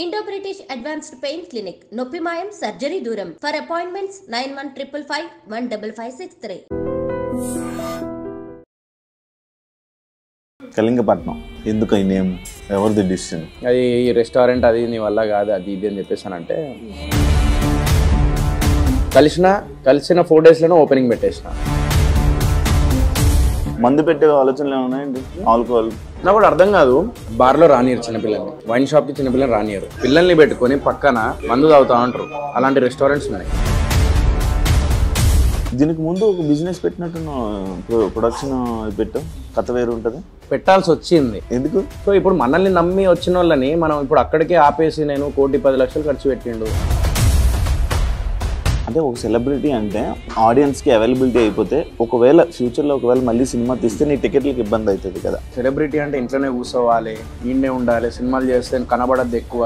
Indo-British Advanced Pain Clinic, Noppimayam Surgery Duram. For appointments 9155515563. Kalingapatnam ఎందుకు ఈ name, ఎవరిది decision? అది రెస్టారెంట్ అది నీ వల్ల కాదు అది ఇది అని చెప్పేసానంటే కలిసిన 4 daysలోనే ఓపెనింగ్ పెట్టేసిన. మందు పెట్టే ఆలోచనలు ఏమన్నాయండి? ఆల్కహాల్ నాకు కూడా అర్థం కాదు. బార్లో రానియరు చిన్నపిల్లల్ని, వైన్ షాప్కి చిన్నపిల్లల్ని రానియరు. పిల్లల్ని పెట్టుకొని పక్కన మందు తాగుతా ఉంటారు. అలాంటి రెస్టారెంట్స్ ఉన్నాయి. దీనికి ముందు ఒక బిజినెస్ పెట్టినట్టు ప్రొడక్షన్ పెట్టాం, కథ వేరు ఉంటుంది. పెట్టాల్సి వచ్చింది. ఎందుకు? సో ఇప్పుడు మనల్ని నమ్మి వచ్చిన వాళ్ళని మనం ఇప్పుడు అక్కడికే ఆపేసి నేను 1,10,00,000 ఖర్చు పెట్టిండు. అంటే ఒక సెలబ్రిటీ అంటే ఆడియన్స్కి అవైలబిలిటీ అయిపోతే ఒకవేళ ఫ్యూచర్లో మళ్ళీ సినిమా తీస్తే నీ టికెట్లకు ఇబ్బంది అవుతుంది కదా. సెలబ్రిటీ అంటే ఇంట్లోనే కూర్చోవాలి, ఈయనే ఉండాలి, సినిమాలు చేస్తే కనబడద్దు ఎక్కువ.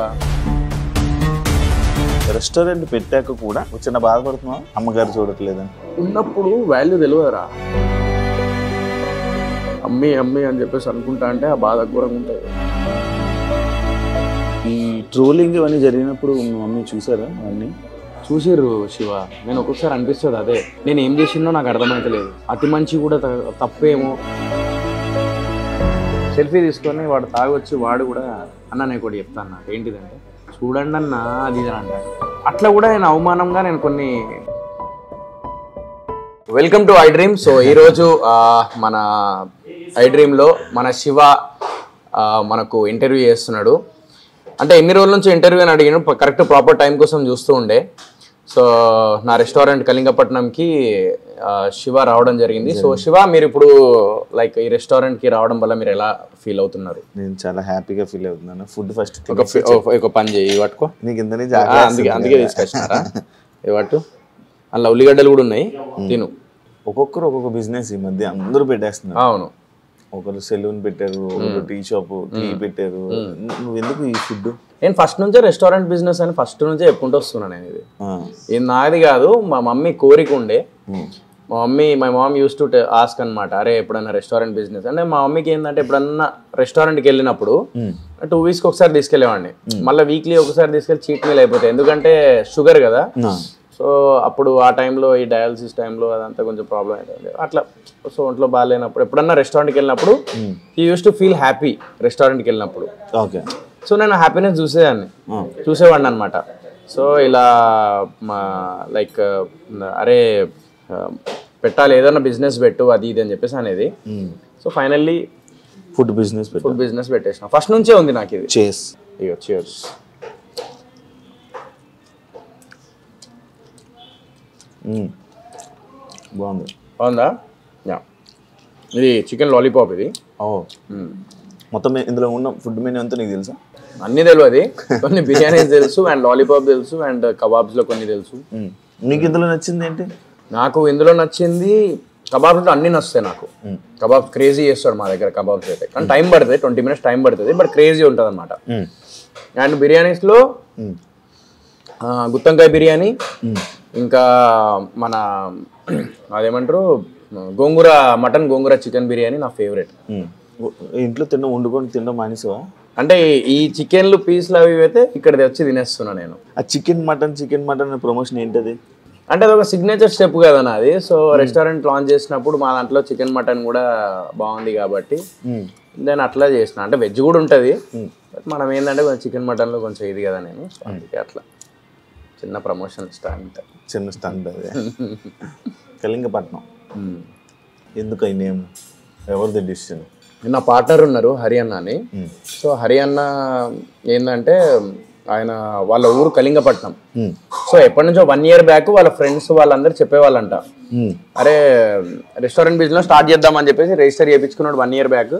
రెస్టారెంట్ పెట్టాక కూడా చిన్న బాధపడుతున్నా, అమ్మగారు చూడట్లేదని. ఉన్నప్పుడు వాల్యూ తెలియదురా. అమ్మి అని చెప్పేసి అనుకుంటా అంటే ఆ బాధ ఘోరంగా ఉంటుంది. ఈ ట్రోలింగ్ ఇవన్నీ జరిగినప్పుడు మీ మమ్మీ చూసారా? అవన్నీ చూసిర్రు శివ. నేను ఒక్కొక్కసారి అనిపిస్తుంది అదే నేను ఏం చేసిందో నాకు అర్థమైతలేదు. అతి మంచి కూడా తప్పేమో. సెల్ఫీ తీసుకొని వాడు తాగొచ్చి వాడు కూడా అన్న నేను కూడా చెప్తాను నాకు ఏంటిదంటే చూడండి అన్న అది ఇది అంటాడు. అట్లా కూడా నేను అవమానంగా నేను కొన్ని. Welcome to I dream. So ఈరోజు మన ఐ డ్రీమ్లో మన శివ మనకు ఇంటర్వ్యూ చేస్తున్నాడు. అంటే ఎన్ని రోజుల నుంచి ఇంటర్వ్యూ అని అడిగాను, కరెక్ట్ ప్రాపర్ టైం కోసం చూస్తూ ఉండే. సో నా రెస్టారెంట్ కళింగపట్నంకి శివ రావడం జరిగింది. సో శివ, మీరు ఇప్పుడు లైక్ ఈ రెస్టారెంట్కి రావడం వల్ల మీరు ఎలా ఫీల్ అవుతున్నారు? నేను చాలా హ్యాపీగా ఫీల్ అవుతున్నాను. ఫుడ్ ఫస్ట్ ఒక పని చేయి పట్టుకో. నీకు ఇంతనే అందుకే తీసుకొచ్చినారా పట్టు. అందులో ఉల్లిగడ్డలు కూడా ఉన్నాయి, తిను. ఒక్కొక్కరు ఒక్కొక్క బిజినెస్ ఈ మధ్య అందరూ పెట్టేస్తున్నారు. అవును, ఒకరు సెలూన్ పెట్టారు, ఒకరు టీ షాప్ టీ పెట్టారు. నువ్వు ఎందుకు ఈ ఫుడ్? నేను ఫస్ట్ నుంచే రెస్టారెంట్ బిజినెస్ అని ఫస్ట్ నుంచే చెప్పుకుంటూ వస్తున్నాను. నేను ఇది నాది కాదు, మా మమ్మీ కోరిక ఉండే. My mom used to ask అనమాట, అరే ఎప్పుడన్నా రెస్టారెంట్ బిజినెస్ అంటే. మా మమ్మీకి ఏంటంటే ఎప్పుడన్నా రెస్టారెంట్కి వెళ్ళినప్పుడు 2 weeks ఒకసారి తీసుకెళ్ళేవాడిని, మళ్ళీ వీక్లీ ఒకసారి తీసుకెళ్ళి చీట్ మీల్ అయిపోతాయి. ఎందుకంటే షుగర్ కదా. సో అప్పుడు ఆ టైంలో ఈ డయాలసిస్ టైంలో అదంతా కొంచెం ప్రాబ్లం అవుతుంది అట్లా. సో ఒంట్లో బాగాలేనప్పుడు ఎప్పుడన్నా రెస్టారెంట్కి వెళ్ళినప్పుడు he use to feel happy రెస్టారెంట్కి వెళ్ళినప్పుడు. ఓకే. సో నేను హ్యాపీనెస్ చూసేవాడిని అనమాట. సో ఇలా లైక్ అరే పెట్టాలి, ఏదైనా బిజినెస్ పెట్టు అది ఇది అని చెప్పేసి అనేది. సో ఫైనల్లీ ఫుడ్ బిజినెస్ పెట్టేసిన. ఫస్ట్ నుంచే ఉంది నాకు ఇది. చేస్ ఇక cheers. బాగుందా? ఇది చికెన్ లాలీపాప్. ఇది మొత్తం ఇందులో ఉన్న ఫుడ్ మెనూ అంతా నీకు తెలుసా? అన్నీ తెలియదు. కొన్ని బిర్యానీస్ తెలుసు, అండ్ లాలీపాప్ తెలుసు, అండ్ కబాబ్స్లో కొన్ని తెలుసు. నీకు ఇందులో నచ్చింది ఏంటి? నాకు ఇందులో నచ్చింది కబాబ్స్లో అన్నీ నచ్చుతాయి నాకు. కబాబ్స్ క్రేజీ చేస్తాడు మా దగ్గర. కబాబ్స్ అయితే కానీ టైం పడుతుంది, 20 minutes టైం పడుతుంది, బట్ క్రేజీ ఉంటుంది అనమాట. అండ్ బిర్యానీస్లో గుత్తంకాయ బిర్యానీ, ఇంకా మన అదేమంటారు మటన్ గోంగూర చికెన్ బిర్యానీ నా ఫేవరెట్. ఇంట్లో వండుకొని తినడం మానేసావా? అంటే ఈ చికెన్లు పీస్లు అవి అయితే ఇక్కడ తెచ్చి తినేస్తున్నా నేను. ఆ చికెన్ మటన్ ప్రమోషన్ ఏంటది? అంటే అది ఒక సిగ్నేచర్ స్టెప్ కదా నాది. సో రెస్టారెంట్ లాంచ్ చేసినప్పుడు మా దాంట్లో చికెన్ మటన్ కూడా బాగుంది కాబట్టి నేను అట్లా చేసిన. అంటే వెజ్ కూడా ఉంటుంది, మనం ఏంటంటే కొంచెం చికెన్ మటన్లో కొంచెం ఇది కదా నేను. అందుకే అట్లా చిన్న ప్రమోషన్ స్టాంట్. అదే కళింగపట్నం ఎందుకు ఈ నేమ్, ఎవరిది డిసిషన్? నా పార్ట్నర్ ఉన్నారు హరి అన్న అని. సో హరి అన్న ఏంటంటే ఆయన వాళ్ళ ఊరు కళింగపట్నం. సో ఎప్పటి నుంచో 1 year బ్యాక్ వాళ్ళ ఫ్రెండ్స్ వాళ్ళందరూ చెప్పేవాళ్ళంట, అరే రెస్టారెంట్ బిజినెస్ స్టార్ట్ చేద్దామని చెప్పేసి రిజిస్టర్ చేయించుకున్నాడు 1 year బ్యాక్.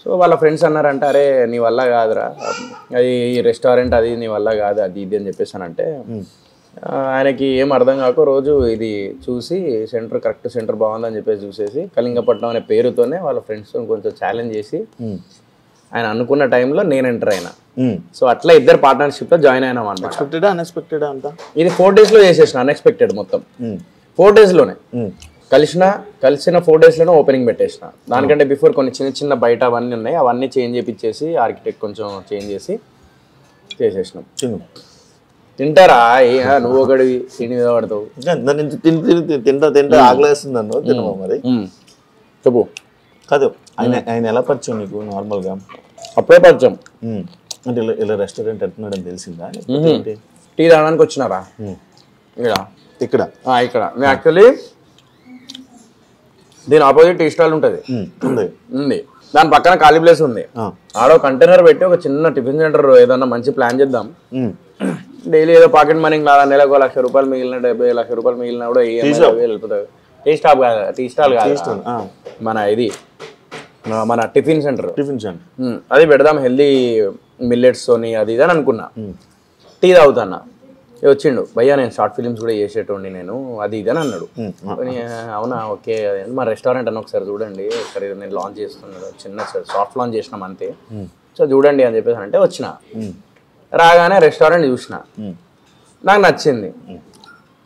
సో వాళ్ళ ఫ్రెండ్స్ అన్నారంట, అరే నీ వల్ల కాదురా అది రెస్టారెంట్, అది నీ వల్ల కాదు అది ఇది అని చెప్పేసి అంటే ఆయనకి ఏం అర్థం కాక రోజు ఇది చూసి కరెక్ట్ సెంటర్ బాగుందని చెప్పేసి చూసేసి కళింగపట్నం అనే పేరుతోనే వాళ్ళ ఫ్రెండ్స్ కొంచెం ఛాలెంజ్ చేసి ఆయన అనుకున్న టైంలో నేను ఎంటర్ అయినా. సో అట్లా ఇద్దరు పార్ట్నర్షిప్లో జాయిన్ అయినాం అన్నమాట. ఎక్స్పెక్టెడ్ అన్ఎక్స్పెక్టెడ్ అంతా ఇది 4 daysలో చేసేసిన. అన్ఎక్స్పెక్టెడ్ మొత్తం 4 daysలోనే కలిసిన 4 daysలోనే ఓపెనింగ్ పెట్టేసిన. దానికంటే బిఫోర్ కొన్ని చిన్న బయట అవన్నీ ఉన్నాయి, అవన్నీ చేంజ్ చేయించేసి ఆర్కిటెక్ట్ కొంచెం చేంజ్ చేసి చేసేసినాం. తిను. తింటారా నువ్వు ఒకటి తిని మీద పడతావు. తింటా ఆకలేస్తుంది అన్న తినమా మరి. చెప్పు. కాదు ఆయన ఎలా పరిచయం నీకు నార్మల్గా? అప్పుడే పరిచయం. అంటే ఇలా రెస్టారెంట్ ఎట్టున్నాడని తెలిసిందా? టీ తాగడానికి వచ్చినారా ఇక్కడ? ఇక్కడ నేను యాక్చువల్లీ దీని ఆపోజిట్ టీ స్టాల్ ఉంటుంది. దాని పక్కన ఖాళీ ప్లేస్ ఉంది. ఆడో కంటైనర్ పెట్టి ఒక చిన్న టిఫిన్ సెంటర్ ఏదన్నా మంచి ప్లాన్ చేద్దాం. డైలీ ఏదో పాకెట్ మనీ లాగా నెలకు 1,00,000 రూపాయలు మిగిలిన 70,00,000 రూపాయలు మిగిలిన కూడా వెళ్ళిపోతాయి. టీ స్టాల్ కాదు మన ఇది మన టిఫిన్ సెంటర్. అది పెడదాం హెల్దీ మిల్లెట్స్ తోని అది ఇది అని అనుకున్నా. టీ తాగుతాన్నా వచ్చిండు, భయ్యా నేను షార్ట్ ఫిలిమ్స్ కూడా చేసేటోండి నేను అది ఇది అని అన్నాడు. అవునా ఓకే మా రెస్టారెంట్ అని ఒకసారి చూడండి, ఒకసారి నేను లాంచ్ చేస్తున్నాడు, చిన్న సాఫ్ట్ లాంచ్ చేసినాం అంతే, సో చూడండి అని చెప్పేసి అంటే వచ్చిన. రాగానే రెస్టారెంట్ చూసిన, నాకు నచ్చింది.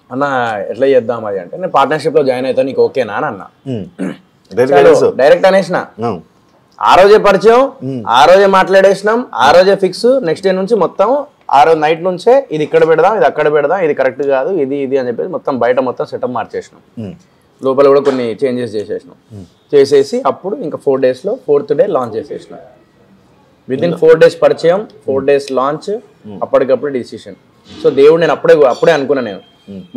అన్న ఎట్లా చేద్దాం అది అంటే, నేను పార్ట్నర్షిప్లో జాయిన్ అవుతాను నీకు ఓకేనా అని అన్నా. డైరెక్ట్ అనేసిన. ఆ రోజే పరిచయం, ఆ రోజే మాట్లాడేసినాం, ఆ రోజే ఫిక్స్. నెక్స్ట్ డే నుంచి మొత్తం ఆ రోజు నైట్ నుంచే ఇది ఇక్కడ పెడదాం, ఇది అక్కడ పెడదాం, ఇది కరెక్ట్ కాదు, ఇది ఇది అని చెప్పేసి మొత్తం బయట మొత్తం సెటప్ మార్చేసినాం. లోపల కూడా కొన్ని చేంజెస్ చేసేసినాం. చేసేసి అప్పుడు ఇంకా 4 daysలో 4th day లాంచ్ చేసేసినాం. వితిన్ 4 days పరిచయం, 4 days లాంచ్, అప్పటికప్పుడు డిసిషన్. సో దేవుడు నేను అప్పుడే అనుకున్నా, నేను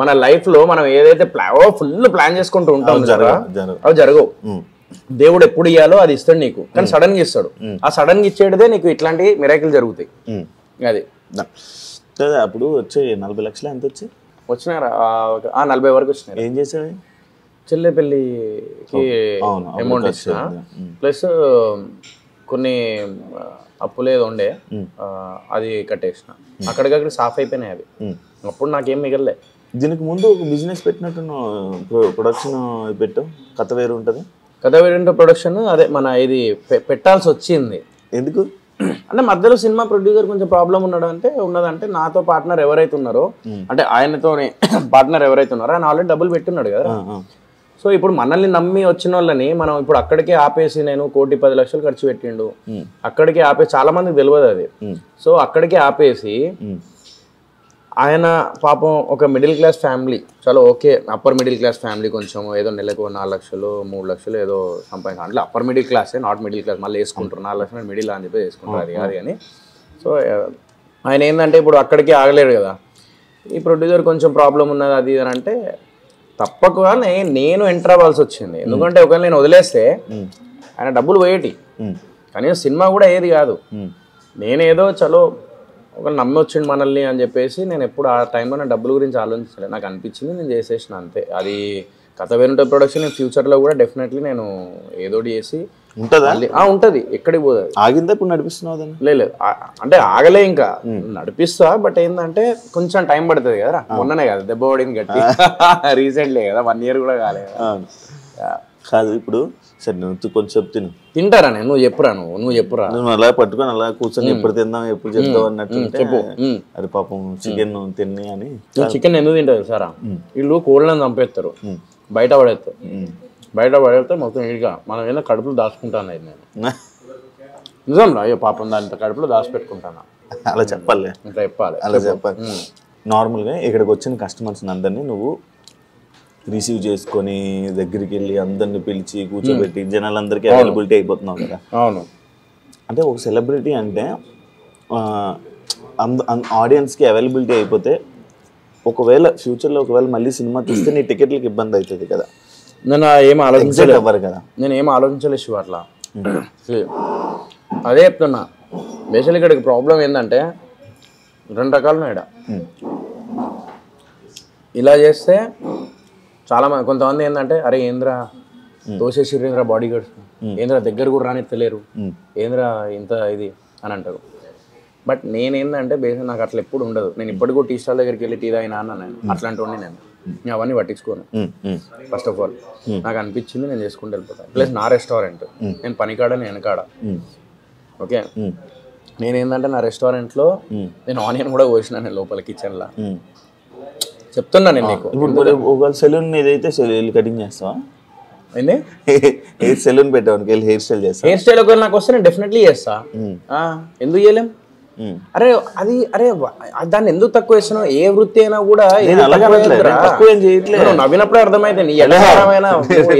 మన లైఫ్లో మనం ఏదైతే ఫుల్ ప్లాన్ చేసుకుంటూ ఉంటాం అవి జరగవు. దేవుడు ఎప్పుడు ఇవ్వాలో అది ఇస్తాడు నీకు, కానీ సడన్ గా ఇస్తాడు. ఆ సడన్ గా ఇచ్చేదే నీకు ఇట్లాంటి మిరాకిల్ జరుగుతాయి. అది అప్పుడు వచ్చే 40 లక్షలు ఎంత వచ్చాయి? వచ్చినారా 40 వరకు వచ్చినాయి. ఏం చేసావు? చెల్లె పెళ్ళికి అమౌంట్ ఇచ్చిన, ప్లస్ కొన్ని అప్పులేదో ఉండే అది కట్టేసిన. అక్కడికక్కడ సాఫ్ అయిపోయినాయి అవి. అప్పుడు నాకేం మిగలలే. దీనికి ముందు ఒక బిజినెస్ పెట్టినట్టు ప్రొడక్షన్ పెట్టావు, కథ వేరు ఉంటుంది. కథ వేరు ప్రొడక్షన్ అదే మన ఇది పెట్టాల్సి వచ్చింది. ఎందుకు అంటే మధ్యలో సినిమా ప్రొడ్యూసర్ కొంచెం ప్రాబ్లం ఉన్నదంటే నాతో పార్ట్నర్ ఎవరైతే ఉన్నారో, అంటే ఆయనతోనే పార్ట్నర్ ఎవరైతే ఉన్నారో ఆయన ఆల్రెడీ డబ్బులు పెట్టున్నాడు కదా. సో ఇప్పుడు మనల్ని నమ్మి వచ్చిన వాళ్ళని మనం ఇప్పుడు అక్కడికే ఆపేసి, నేను 1,10,00,000 ఖర్చు పెట్టిండు అక్కడికే ఆపేసి, చాలా మందికి తెలియదు అది. సో అక్కడికే ఆపేసి ఆయన పాపం ఒక మిడిల్ క్లాస్ ఫ్యామిలీ, చాలా okay upper middle class family, కొంచెం ఏదో నెలకు 4 లక్షలు 3 లక్షలు ఏదో సంపాదించాలి. అంటే అప్పర్ మిడిల్ క్లాసే, నాట్ మిడిల్ క్లాస్. మళ్ళీ వేసుకుంటారు 4 లక్షలు మిడిల్ అని చెప్పి వేసుకుంటారు, అది కాదు కానీ. సో ఆయన ఏంటంటే ఇప్పుడు అక్కడికి ఆగలేడు కదా. ఈ ప్రొడ్యూసర్ కొంచెం ప్రాబ్లం ఉన్నది అది అని అంటే తప్పకుండానే నేను ఎంటర్ అవ్వాల్సి వచ్చింది. ఎందుకంటే ఒకవేళ నేను వదిలేస్తే ఆయన డబ్బులు పోయేటి, కనీసం సినిమా కూడా ఏది కాదు. నేనేదో చలో ఒకళ్ళు నమ్మి వచ్చిండు మనల్ని అని చెప్పేసి నేను ఎప్పుడు ఆ టైంలో నా డబ్బుల గురించి ఆలోచించలేదు. నాకు అనిపించింది నేను చేసేసిన అంతే. అది కథ వేరుంటే ప్రొడక్షన్ నేను ఫ్యూచర్లో కూడా డెఫినెట్లీ నేను ఏదోటి చేసి ఉంటుందా? ఉంటుంది, ఎక్కడికి పోతుంది. ఆగిందా ఇప్పుడు నడిపిస్తున్నావు? లేదు అంటే ఆగలే, ఇంకా నడిపిస్తా. బట్ ఏంటంటే కొంచెం టైం పడుతుంది కదా. మొన్ననే కదా దెబ్బ పడింది గట్టి, రీసెంట్లీ కదా, 1 year కూడా కాలేదు కాదు. ఇప్పుడు సరే నువ్వు కొంచెం తింటారా? నువ్వు చెప్పురా, నువ్వు చెప్పురా. నువ్వు అలా పట్టుకొని అలా కూర్చొని ఎప్పుడు తిందాం ఎప్పుడు చెప్తావు అన్నట్టు చెప్పు. అది పాపం చికెన్ తిని అని. చికెన్ ఎందుకు తింటారు సారా? వీళ్ళు కోళ్ళని చంపేస్తారు, బయట పడేస్తే మొత్తం ఇడిగా మనం ఏదో కడుపులో దాచుకుంటాను అది. నేను నిజం రా, అయ్యో పాపం దాని కడుపులో దాచిపెట్టుకుంటాను. అలా చెప్పాలి, ఇట్లా చెప్పాలి, అలా చెప్పాలి. నార్మల్గా ఇక్కడికి వచ్చిన కస్టమర్స్ అందరినీ నువ్వు రిసీవ్ చేసుకొని దగ్గరికి వెళ్ళి అందరిని పిలిచి కూర్చోబెట్టి జనాలందరికీ అవైలబిలిటీ అయిపోతున్నావు కదా. అవును. అంటే ఒక సెలబ్రిటీ అంటే ఆడియన్స్కి అవైలబిలిటీ అయిపోతే ఒకవేళ ఫ్యూచర్లో మళ్ళీ సినిమా తీస్తే నీ టికెట్లకి ఇబ్బంది అవుతుంది కదా. నేను ఏం ఆలోచించలేదు అవ్వరు కదా. నేను ఏం ఆలోచించలేదు శివ అట్లా. అదే చెప్తున్నా, బేసికలీ ఇక్కడికి ప్రాబ్లం ఏంటంటే 2 రకాలు ఉన్నాయి. ఇలా చేస్తే చాలా మంది కొంతమంది ఏంటంటే అరే ఏంద్రా తోసేసిర్రు, ఏంద్రా బాడీ గార్డ్స్, ఏంద్రా దగ్గర కూడా రానిత్తలేరు, ఏంద్రా ఇంత ఇది అని అంటారు. బట్ నేనేందంటే బేసిక్ నాకు అట్లా ఎప్పుడు ఉండదు. నేను ఇప్పటికూ టీ స్టాల్ దగ్గరికి వెళ్ళి టీ తాగినా అన్న నేను అట్లాంటి వాడిని. నేను అవన్నీ పట్టించుకోను. ఫస్ట్ ఆఫ్ ఆల్ నాకు అనిపించింది నేను చేసుకుంటూ వెళ్ళిపోతాను. ప్లస్ నా రెస్టారెంట్, నేను పనికాడ నేను వెనకాడ. ఓకే, నేనేందంటే నా రెస్టారెంట్లో నేను ఆనియన్ కూడా కోసిన నేను లోపల కిచెన్లో. చెప్తున్నా నేను నీకు. ఇప్పుడు సెలూన్ ఏదైతే కటింగ్ చేస్తావా? ఏంది సెలూన్ పెట్టాను, హెయిర్ స్టైల్ చేస్తా. హెయిర్ స్టైల్ ఒకవేళ నాకు వస్తే నేను డెఫినెట్లీ చేస్తా. ఎందుకు చేయలేం? అరే అది దాన్ని ఎందుకు తక్కువ వేస్తున్నావు? ఏ వృత్తి అయినా కూడా తక్కువ ఏం చేయట్లేదు. నవ్వినప్పుడే అర్థమైంది నీ ఎటకారమైన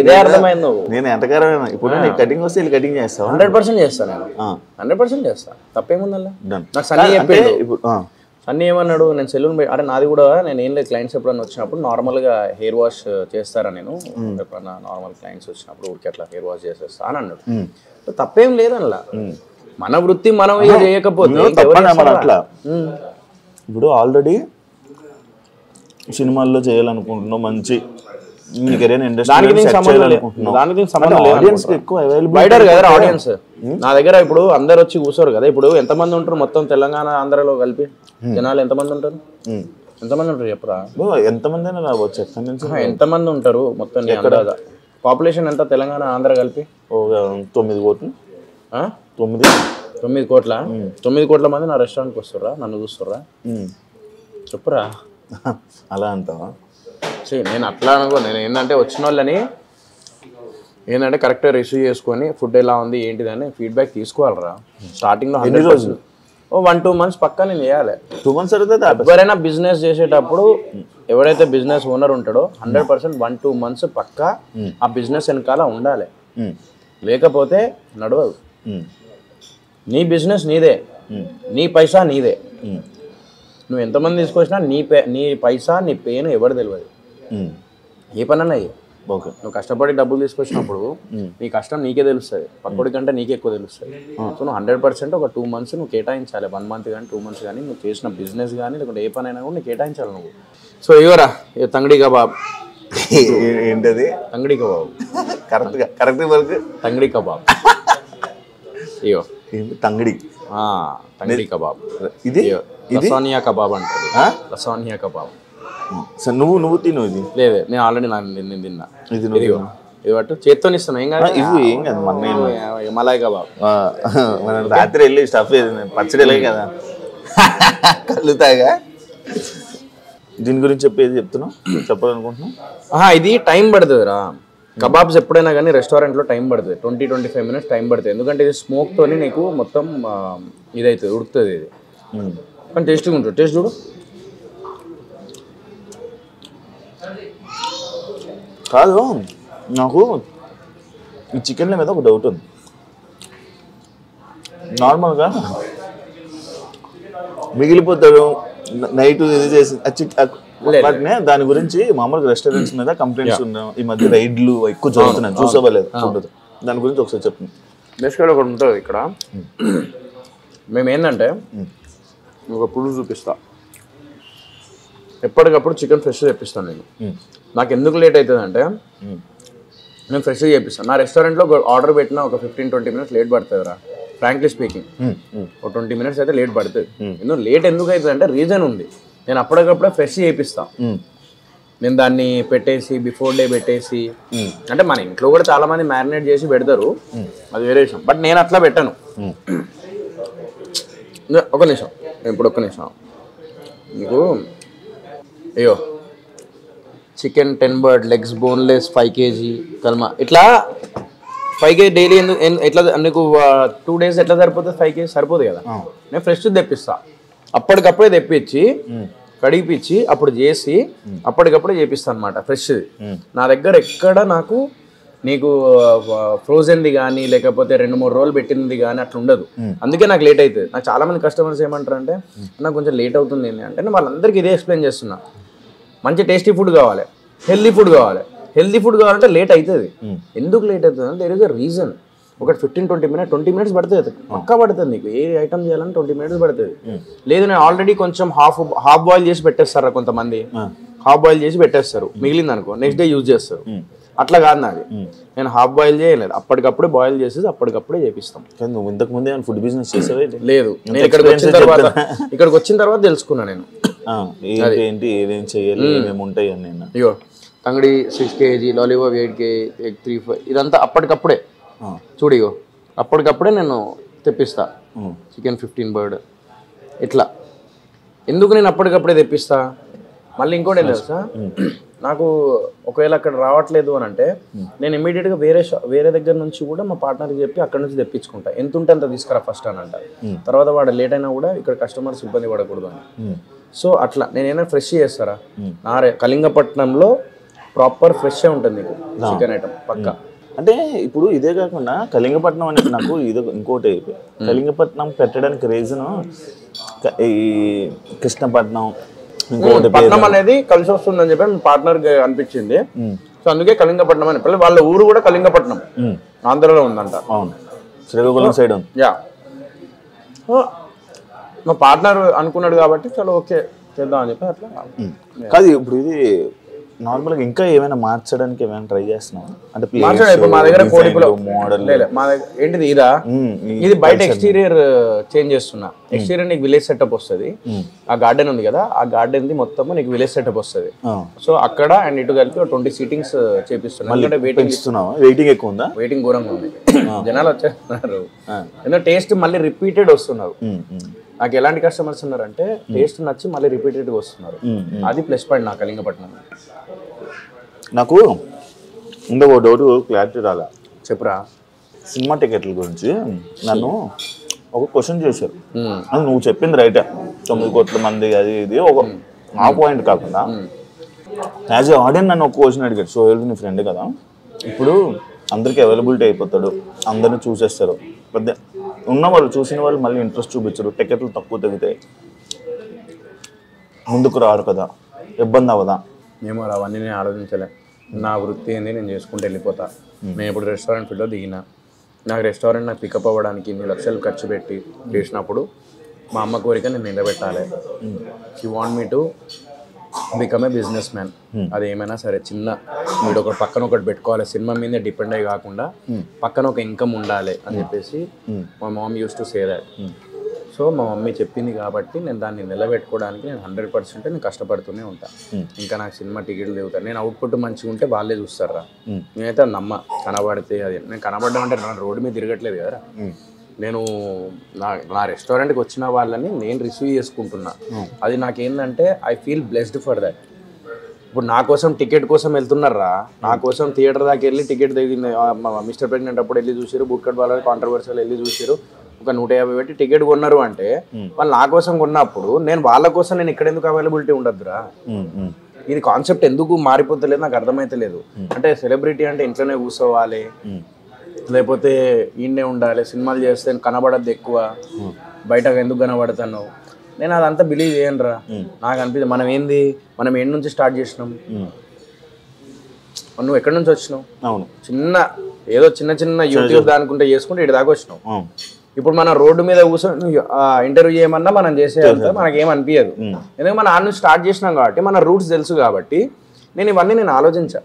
ఇదే అర్థమైంది. నువ్వు నేను ఎటకారమైన ఇప్పుడు కటింగ్ వస్తే వీళ్ళు కటింగ్ చేస్తావు. 100% చేస్తాను నేను, 100% చేస్తా. తప్పేముందల్లా? నాకు సన్నీ చెప్పాడు. సన్నీ ఏమన్నాడు, నేను సెలూన్ అరే నాది కూడా నేను ఏం లేదు, క్లయింట్స్ ఎప్పుడన్నా వచ్చినప్పుడు నార్మల్గా హెయిర్ వాష్ చేస్తారా, నేను ఎప్పుడన్నా నార్మల్ క్లయింట్స్ వచ్చినప్పుడు ఊరికి అట్లా హెయిర్ వాష్ చేసేస్తా అని అన్నాడు. తప్పేం లేదనలా, మన వృత్తి మనం చేయకపోతే అట్లా. ఇప్పుడు ఆల్రెడీ సినిమాల్లో చేయాలనుకుంటున్నావు, మంచి ఆడియన్స్ నా దగ్గర ఇప్పుడు అందరు వచ్చి కూర్చోరు కదా. ఇప్పుడు ఎంతమంది ఉంటారు మొత్తం తెలంగాణ ఆంధ్రలో కలిపి జనాలు ఎంతమంది ఉంటారు? ఎంతమంది ఉంటారు చెప్పరా? ఎంతమంది రావచ్చు, ఎంతమంది ఉంటారు మొత్తం పాపులేషన్ ఎంత తెలంగాణ ఆంధ్ర కలిపి? 9 కోట్లు. 9 కోట్ల 9 కోట్ల మంది నా రెస్టారెంట్కి వస్తుర్రా, నన్ను చూస్తుర్రా? చెప్పురా. అలా అంటావా? నేను అట్లా అనుకో. నేను ఏంటంటే వచ్చిన వాళ్ళని ఏంటంటే కరెక్ట్గా రిసీవ్ చేసుకొని ఫుడ్ ఎలా ఉంది ఏంటిదని ఫీడ్బ్యాక్ తీసుకోవాలరా. స్టార్టింగ్లో 100% 1-2 months పక్కా నేను చేయాలి. 2 months ఎవరైనా బిజినెస్ చేసేటప్పుడు ఎవరైతే బిజినెస్ ఓనర్ ఉంటాడో 100% 1-2 months పక్కా ఆ బిజినెస్ వెనకాల ఉండాలి. లేకపోతే నడవదు. నీ బిజినెస్ నీదే, నీ పైసా నీదే. నువ్వు ఎంతమంది తీసుకొచ్చినా నీ పైసా నీ పెయిన్ ఎవరు తెలియదు. ఏ పనన్నా నువ్వు కష్టపడి డబ్బులు తీసుకొచ్చినప్పుడు నీ కష్టం నీకే తెలుస్తుంది, పక్కడి కంటే నీకే ఎక్కువ తెలుస్తుంది. సో నువ్వు 100% ఒక 2 months నువ్వు కేటాయించాలి. 1 month కానీ 2 months కానీ నువ్వు చేసిన బిజినెస్ కానీ లేకుంటే ఏ పనైనా కూడా నువ్వు కేటాయించాలి నువ్వు. సో ఇవరా తంగడి కబాబ్. ఏంటది? తంగడి కబాబ్. Correct work. తంగడి కబాబ్. అయ్యో తంగడి తంగడి కబాబ్. ఇది లసానియా కబాబ్ అంటారు. లసానియా కబాబ్. నువ్వు తిను. ఇది లేదు, నేను ఆల్రెడీ నేను తిన్నా. ఇది పట్టు చేత్తో ఇస్తున్నా. ఏం కాదు, ఇది ఏం కాదు. Malay kebab. మనం రాత్రి వెళ్ళి స్టఫ్ పచ్చడి కదా కలుతాగా. దీని గురించి చెప్పాలనుకుంటున్నా. ఇది టైం పడుతుంది రా. కబాబ్స్ ఎప్పుడైనా కానీ రెస్టారెంట్లో టైం పడుతుంది, 20-25 minutes టైం పడుతుంది. ఎందుకంటే ఇది స్మోక్తోని నీకు మొత్తం ఇదవుతుంది, ఉడుకుతుంది ఇది. కానీ టేస్టీగా ఉంటుంది. టేస్ట్ చూడు. కాదు, నాకు ఈ చికెన్ల మీద ఒక డౌట్ ఉంది. నార్మల్గా మిగిలిపోతాడు నైట్ ఇది చేసి దాని గురించి మామూలుగా రెస్టారెంట్స్ మీద కంప్లైంట్స్ ఉన్నాయి. ఈ మధ్య రైడ్లు ఎక్కువ జరుగుతున్నాయి, చూసేవాలేదు. దాని గురించి ఒకసారి చెప్పండి. బేసిక్గా ఒకటి ఉంటుంది ఇక్కడ. మేము ఏంటంటే ఒక పులుసు చూపిస్తా, ఎప్పటికప్పుడు చికెన్ ఫ్రెష్ తెప్పిస్తాను నేను. నాకు ఎందుకు లేట్ అవుతుంది అంటే నేను ఫ్రెష్గా చేపిస్తాను. నా రెస్టారెంట్లో ఆర్డర్ పెట్టినా ఒక 15-20 minutes లేట్ పడుతుంది రా. ఫ్రాంక్లీ స్పీకింగ్ ఒక 20 minutes అయితే లేట్ పడుతుంది. లేట్ ఎందుకు అవుతుంది అంటే రీజన్ ఉంది. నేను అప్పటికప్పుడే ఫ్రెష్ చేపిస్తాను. నేను దాన్ని పెట్టేసి బిఫోర్ డే పెట్టేసి, అంటే మన ఇంట్లో కూడా చాలా మంది మ్యారినేట్ చేసి పెడతారు, అది వేరే విషయం. బట్ నేను అట్లా పెట్టాను. ఒక నిమిషం, ఇప్పుడు ఒక్క నిమిషం. నీకు అయ్యో chicken 10 bird legs boneless 5 kg kalma ఇట్లా 5 kg డైలీ ఎందుకు ఎట్లా నీకు 2 days ఎట్లా సరిపోతుంది? 5 kg సరిపోదు కదా. నేను ఫ్రెష్ తెప్పిస్తా, అప్పటికప్పుడే తెప్పించి కడిగిపించి అప్పుడు చేసి అప్పటికప్పుడే చేపిస్తాను అనమాట. ఫ్రెష్ నా దగ్గర ఎక్కడ నీకు ఫ్రోజన్ది కానీ లేకపోతే 2-3 రోజులు పెట్టినది కానీ అట్లా ఉండదు. అందుకే నాకు లేట్ అవుతుంది. నాకు చాలా మంది కస్టమర్స్ ఏమంటారు అంటే నాకు కొంచెం లేట్ అవుతుంది అంటే నేను వాళ్ళందరికీ ఇదే ఎక్స్ప్లెయిన్ చేస్తున్నా. మంచి టేస్టీ ఫుడ్ కావాలి, హెల్దీ ఫుడ్ కావాలి. హెల్దీ ఫుడ్ కావాలంటే లేట్ అవుతుంది. ఎందుకు లేట్ అవుతుంది అంటే దేర్ ఇస్ అ రీజన్. ఒక 20 minutes పడుతుంది, పక్కా పడుతుంది. నీకు ఏ ఐటమ్ చేయాలని 20 minutes పడుతుంది. లేదు నేను ఆల్రెడీ కొంచెం హాఫ్ బాయిల్ చేసి పెట్టేస్తారా కొంతమంది, హాఫ్ బాయిల్ చేసి పెట్టేస్తారు, మిగిలింది అనుకో నెక్స్ట్ డే యూజ్ చేస్తారు. అట్లా కాదు నాది. నేను హాఫ్ బాయిల్ చేయలేదు, అప్పటికప్పుడే బాయిల్ చేసేసి అప్పటికప్పుడే చేపిస్తాం. నువ్వు ఇంతకు ముందే ఫుడ్ బిజినెస్ చేసావే? లేదు, నేను ఇక్కడికి వచ్చిన తర్వాత తెలుసుకున్నా నేను ఏంటి ఏదేం చేయాలి, ఏమేమి ఉంటాయి అని. అయ్యో తంగడి 6 kg, లాలీపాప్ 8 kg, ఎగ్ 3-5 ఇదంతా అప్పటికప్పుడే చూడు. ఇగో అప్పటికప్పుడే నేను తెప్పిస్తా. చికెన్ 15 bird ఇట్లా. ఎందుకు నేను అప్పటికప్పుడే తెప్పిస్తా? మళ్ళీ ఇంకోటి తెలుసా, నాకు ఒకవేళ అక్కడ రావట్లేదు అని అంటే నేను ఇమీడియట్గా వేరే దగ్గర నుంచి కూడా మా పార్ట్నర్కి చెప్పి అక్కడ నుంచి తెప్పించుకుంటా. ఎంత ఉంటే అంత తీసుకురా ఫస్ట్ అని అంట. తర్వాత వాడు లేట్ అయినా కూడా ఇక్కడ కస్టమర్స్ ఇబ్బంది పడకూడదు అని. సో అట్లా నేనైనా ఫ్రెష్ చేస్తారా. కళింగపట్నంలో ప్రాపర్ ఫ్రెష్ ఉంటుంది నీకు చికెన్ ఐటమ్ పక్కా. అంటే ఇప్పుడు ఇదే కాకుండా కళింగపట్నం అనేది నాకు ఇది ఇంకోటి కళింగపట్నం పెట్టడానికి రీజన్ ఈ కృష్ణపట్నం ఇంకోటి పట్నం అనేది కలిసి వస్తుందని చెప్పి మీ పార్ట్నర్ అనిపించింది. సో అందుకే కళింగపట్నం అని పిల్లలు. వాళ్ళ ఊరు కూడా కళింగపట్నం ఆంధ్రలో ఉందంట. అవును, శ్రీకాకుళం సైడ్ ఉంది. యా, మా పార్ట్నర్ అనుకున్నాడు కాబట్టి చలో ఓకే చేద్దాం అని చెప్పి అట్లా. కాదు ఇప్పుడు ఇది నార్మల్గా ఇంకా ఏమైనా మార్చడానికి ఏమైనా ట్రై చేస్తున్నావు అంటే మా దగ్గర మోడల్ మా దగ్గర ఏంటిది ఇదా, ఇది బయట ఎక్స్టీరియర్ చేంజ్ చేస్తున్నా. ఎక్స్టీరియర్ నీకు విలేజ్ సెటప్ వస్తుంది. ఆ గార్డెన్ ఉంది కదా, ఆ గార్డెన్ ది మొత్తం నీకు విలేజ్ సెటప్ వస్తుంది. సో అక్కడ అండ్ ఇటు కలిపి 20 సీటింగ్స్ చేపిస్తున్నా. ఎందుకంటే వెయిటింగ్ ఎక్కువ ఉందా? వెయిటింగ్ ఘోరంగా ఉంది. జనాలు వచ్చేస్తున్నారు. ఎందుకంటే టేస్ట్ మళ్ళీ రిపీటెడ్ వస్తున్నారు. నాకు ఎలాంటి కస్టమర్స్ ఉన్నారంటే టేస్ట్ నచ్చి మళ్ళీ రిపీటెడ్గా వస్తున్నారు. అది ప్లస్ పాయింట్ నాకు కళింగపట్నం. నాకు ఇంకొక డౌట్ క్లారిటీ రాలా. చెప్పురా. సినిమా టికెట్ల గురించి నన్ను ఒక క్వశ్చన్ చేశారు. నువ్వు చెప్పింది రైటే, 9 కోట్ల మంది అది ఇది ఒక ఆ పాయింట్ కాకుండా యాజ్ ఏ ఆడియన్స్ నన్ను ఒక క్వశ్చన్ అడిగాడు. సో నీ ఫ్రెండ్ కదా, ఇప్పుడు అందరికీ అవైలబిలిటీ అయిపోతాడు, అందరిని చూసేస్తారు, పెద్ద ఉన్న వాళ్ళు చూసిన వాళ్ళు మళ్ళీ ఇంట్రెస్ట్ చూపించరు, టికెట్లు తక్కువ తగ్గుతాయి, ముందుకు రారు కదా, ఇబ్బంది అవ్వదా? ఏమో అవన్నీ నేను ఆలోచించలే. నా వృత్తి ఏంది, నేను చేసుకుంటూ వెళ్ళిపోతా. నేను ఇప్పుడు రెస్టారెంట్ ఫీల్డ్లో దిగినా. నాకు రెస్టారెంట్ నాకు పికప్ అవ్వడానికి ఇన్ని లక్షలు ఖర్చు పెట్టి చేసినప్పుడు మా అమ్మ కోరిక నేను నిలబెట్టాలి. She want me to become a business man. అది ఏమైనా సరే చిన్న వీడు ఒకటి పక్కన ఒకటి పెట్టుకోవాలి, సినిమా మీదే డిపెండ్ అయ్యి కాకుండా పక్కన ఒక ఇన్కమ్ ఉండాలి అని చెప్పేసి మా mom used to say that. So మా మమ్మీ చెప్పింది కాబట్టి నేను దాన్ని నిలబెట్టుకోవడానికి నేను 100% నేను కష్టపడుతూనే ఉంటాను. ఇంకా నాకు సినిమా టికెట్లు దిగుతాను. నేను అవుట్పుట్ మంచిగా ఉంటే వాళ్ళే చూస్తారా. నేనైతే నమ్మ కనబడితే అది నేను కనబడ్డా అంటే నా రోడ్డు మీద తిరగట్లేదు కదరా. నేను నా రెస్టారెంట్కి వచ్చిన వాళ్ళని నేను రిసీవ్ చేసుకుంటున్నా. అది నాకేంటంటే I feel blessed for that. ఇప్పుడు నా కోసం టికెట్ కోసం వెళ్తున్నారా, నా కోసం థియేటర్ దాకా వెళ్ళి టికెట్ దిగింది. మిస్టర్ ప్రెగ్నెంట్ అప్పుడు వెళ్ళి చూసారు, బుట్కట్ వాళ్ళ కాంట్రవర్సీలు వెళ్ళి చూసారు, ఒక 150 పెట్టి టికెట్ కొన్నారు అంటే వాళ్ళు నా కోసం కొన్నప్పుడు నేను వాళ్ళ కోసం నేను ఇక్కడ ఎందుకు అవైలబిలిటీ ఉండద్దురా. ఇది కాన్సెప్ట్ ఎందుకు మారిపోతలేదు నాకు అర్థమైతలేదు. అంటే సెలబ్రిటీ అంటే ఇంట్లోనే కూర్చోవాలి, లేకపోతే ఈయనే ఉండాలి, సినిమాలు చేస్తే కనబడద్దు ఎక్కువ, బయటకు ఎందుకు కనబడతాను. నేను అదంతా బిలీవ్ చేయనురా. నాకు అనిపిస్తుంది మనం ఏంటి నుంచి స్టార్ట్ చేసినాం, నువ్వు ఎక్కడి నుంచి వచ్చినావు. అవును, చిన్న చిన్న యూట్యూబ్ దానికుంటే చేసుకుంటే ఇటు దాకా వచ్చినావు. ఇప్పుడు మన రోడ్డు మీద కూర్చొని ఇంటర్వ్యూ చేయమన్నా మనం చేసేదంతా మనకేం అనిపించదు. ఎందుకంటే మన ఆడ నుంచి స్టార్ట్ చేసినాం కాబట్టి మన రూట్స్ తెలుసు కాబట్టి నేను ఆలోచించా.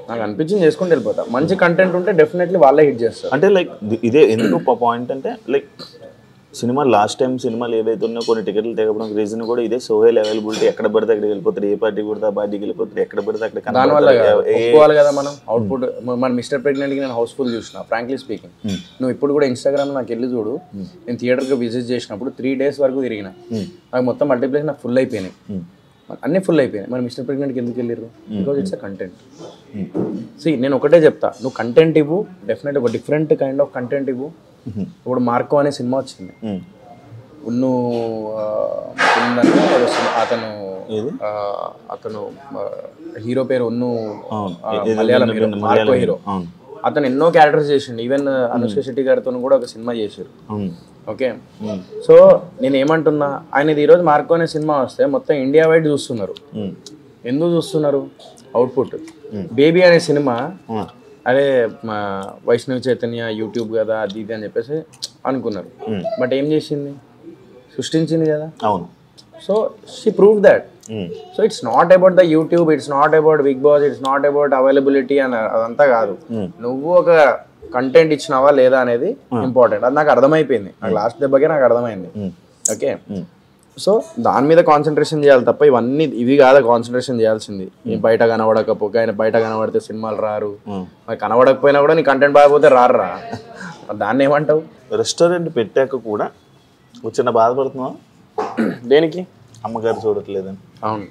నాకు అనిపించింది చేసుకుంటూ వెళ్ళిపోతా. మంచి కంటెంట్ ఉంటే డెఫినెట్లీ వాళ్ళే హిట్ చేస్తారు. అంటే లైక్ ఇదే ఎందుకు పాయింట్ అంటే లైక్ సినిమా లాస్ట్ టైం సినిమాలు ఏవైతే ఉన్నాయో కొన్ని టికెట్లు తెగడం రీజన్ కూడా ఇదే. సోహెల్ అవైలబిలిటీ ఎక్కడ పడితే అక్కడికి వెళ్ళిపోతారు, ఏ పార్టీ కూడా ఆ పార్టీకి వెళ్ళిపోతారు, ఎక్కడ పడితే అక్కడ. దానివల్ల ఒప్పుకోవాలి కదా మనం అవుట్పుట్. మన మిస్టర్ ప్రెగ్నెంట్కి నేను హౌస్ఫుల్ చూసిన, ఫ్రాంక్లీ స్పీకింగ్. నువ్వు ఇప్పుడు కూడా ఇన్స్టాగ్రామ్ నాకు వెళ్ళి చూడు, నేను థియేటర్కి విజిట్ చేసినప్పుడు 3 days వరకు తిరిగిన, నాకు మొత్తం మల్టీప్లెక్స్ నాకు ఫుల్ అయిపోయినాయి, అన్నీ ఫుల్ అయిపోయినాయి. మరి మిస్టర్ ప్రెగ్నెంట్కి ఎందుకు వెళ్ళారు? Because it's a content. నేను ఒకటే చెప్తా, నువ్వు కంటెంట్ ఇవ్వు, డెఫినెట్ ఒక డిఫరెంట్ కైండ్ ఆఫ్ కంటెంట్ ఇవ్వు. ఇప్పుడు మార్కో అనే సినిమా వచ్చింది, అతను హీరో పేరు మలయాళం హీరో, మార్కో హీరో. అతను ఎన్నో క్యారెక్టర్స్ చేసిండు. ఈవెన్ అనుష్క శెట్టి గారితో కూడా ఒక సినిమా చేశారు. ఓకే, సో నేను ఏమంటున్నా, ఆయనది ఈరోజు మార్కో అనే సినిమా వస్తే మొత్తం ఇండియా వైడ్ చూస్తున్నారు. ఎందుకు చూస్తున్నారు? అవుట్పుట్. బేబీ అనే సినిమా అదే వైష్ణవి చైతన్య యూట్యూబ్ కదా అది ఇది అని చెప్పేసి అనుకున్నారు. బట్ ఏం చేసింది? సృష్టించింది కదా. అవును. So she prove that. So it's not about the YouTube, it's not about Bigg Boss, it's not about availability అని అదంతా కాదు. నువ్వు ఒక కంటెంట్ ఇచ్చినావా లేదా అనేది ఇంపార్టెంట్. అది నాకు అర్థమైపోయింది. నాకు లాస్ట్ దెబ్బకే నాకు అర్థమైంది. ఓకే, సో దాని మీద కాన్సన్ట్రేషన్ చేయాలి తప్ప ఇవి కాదా కాన్సన్ట్రేషన్ చేయాల్సింది. బయట కనబడకపోతే, ఆయన బయట కనబడితే సినిమాలు రారు, మరి కనబడకపోయినా కూడా నీ కంటెంట్ బాగపోతే రారా, దాన్ని ఏమంటావు? రెస్టారెంట్ పెట్టాక కూడా చిన్న బాధపడుతున్నావా? దేనికి? అమ్మగారు చూడట్లేదని. అవును,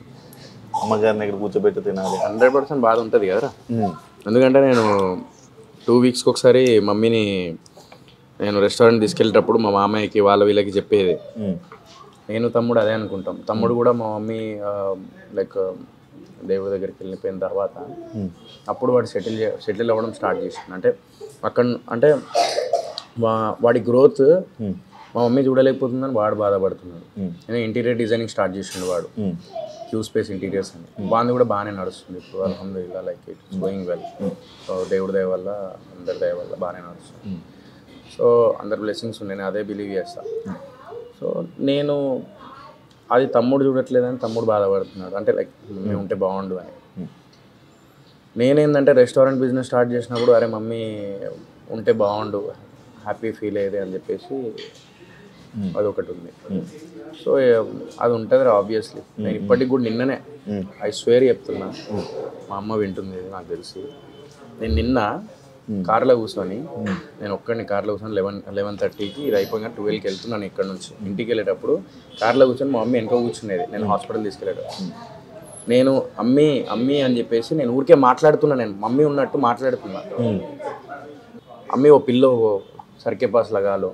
అమ్మగారిని ఇక్కడ కూర్చోబెట్టి తినాలి. 100% బాధ ఉంటుంది కదరా. ఎందుకంటే నేను 2 వీక్స్కి ఒకసారి మమ్మీని నేను రెస్టారెంట్ తీసుకెళ్ళేటప్పుడు మా మామయ్యకి వాళ్ళ వీళ్ళకి చెప్పేది. నేను తమ్ముడు అదే అనుకుంటాం. తమ్ముడు కూడా మా మమ్మీ లైక్ దేవుడి దగ్గరికి వెళ్ళిపోయిన తర్వాత అప్పుడు వాడు సెటిల్ అవ్వడం స్టార్ట్ చేసింది. అంటే అక్కడ అంటే వాడి గ్రోత్ మా మమ్మీ చూడలేకపోతుందని వాడు బాధపడుతున్నాడు. నేను ఇంటీరియర్ డిజైనింగ్ స్టార్ట్ చేసిండు వాడు, క్యూ స్పేస్ ఇంటీరియర్స్ అని. వాడిని కూడా బాగానే నడుస్తుంది ఇప్పుడు అల్హమ్దులిల్లాహ్, like it's going well. So దేవుడి దయ వల్ల అందరి దయ వల్ల బాగానే నడుస్తుంది. సో అందరి బ్లెస్సింగ్స్ ఉన్నాయి, నేను అదే బిలీవ్ చేస్తాను. సో నేను అది తమ్ముడు చూడట్లేదని తమ్ముడు బాధపడుతున్నాడు, అంటే లైక్ మమ్మీ ఉంటే బాగుండు అని. నేనేందంటే రెస్టారెంట్ బిజినెస్ స్టార్ట్ చేసినప్పుడు అరే మమ్మీ ఉంటే బాగుండు, హ్యాపీ ఫీల్ అయ్యేది అని చెప్పేసి అదొకటి ఉంది. సో అది ఉంటుంది ఆబ్వియస్లీ. నేను ఇప్పటికి కూడా నిన్ననే ఐ స్వేర్ చెప్తున్నా, మా అమ్మ వింటుంది నాకు తెలిసి, నేను నిన్న కార్లో కూర్చొని నేను ఒక్కడిని కార్లో కూర్చొని 11:30కి ఇది అయిపోయినా 12కి వెళ్తున్నాను ఇక్కడ నుంచి. ఇంటికి వెళ్ళేటప్పుడు కార్లో కూర్చొని మా మమ్మీ వెనక కూర్చునేది, నేను హాస్పిటల్ తీసుకెళ్ళేటప్పుడు. నేను అమ్మీ అమ్మీ అని చెప్పేసి నేను ఊరికే మాట్లాడుతున్నా, నేను మమ్మీ ఉన్నట్టు మాట్లాడుతున్నా. అమ్మీ ఓ పిల్లో సర్కే పాస్ లగాలో,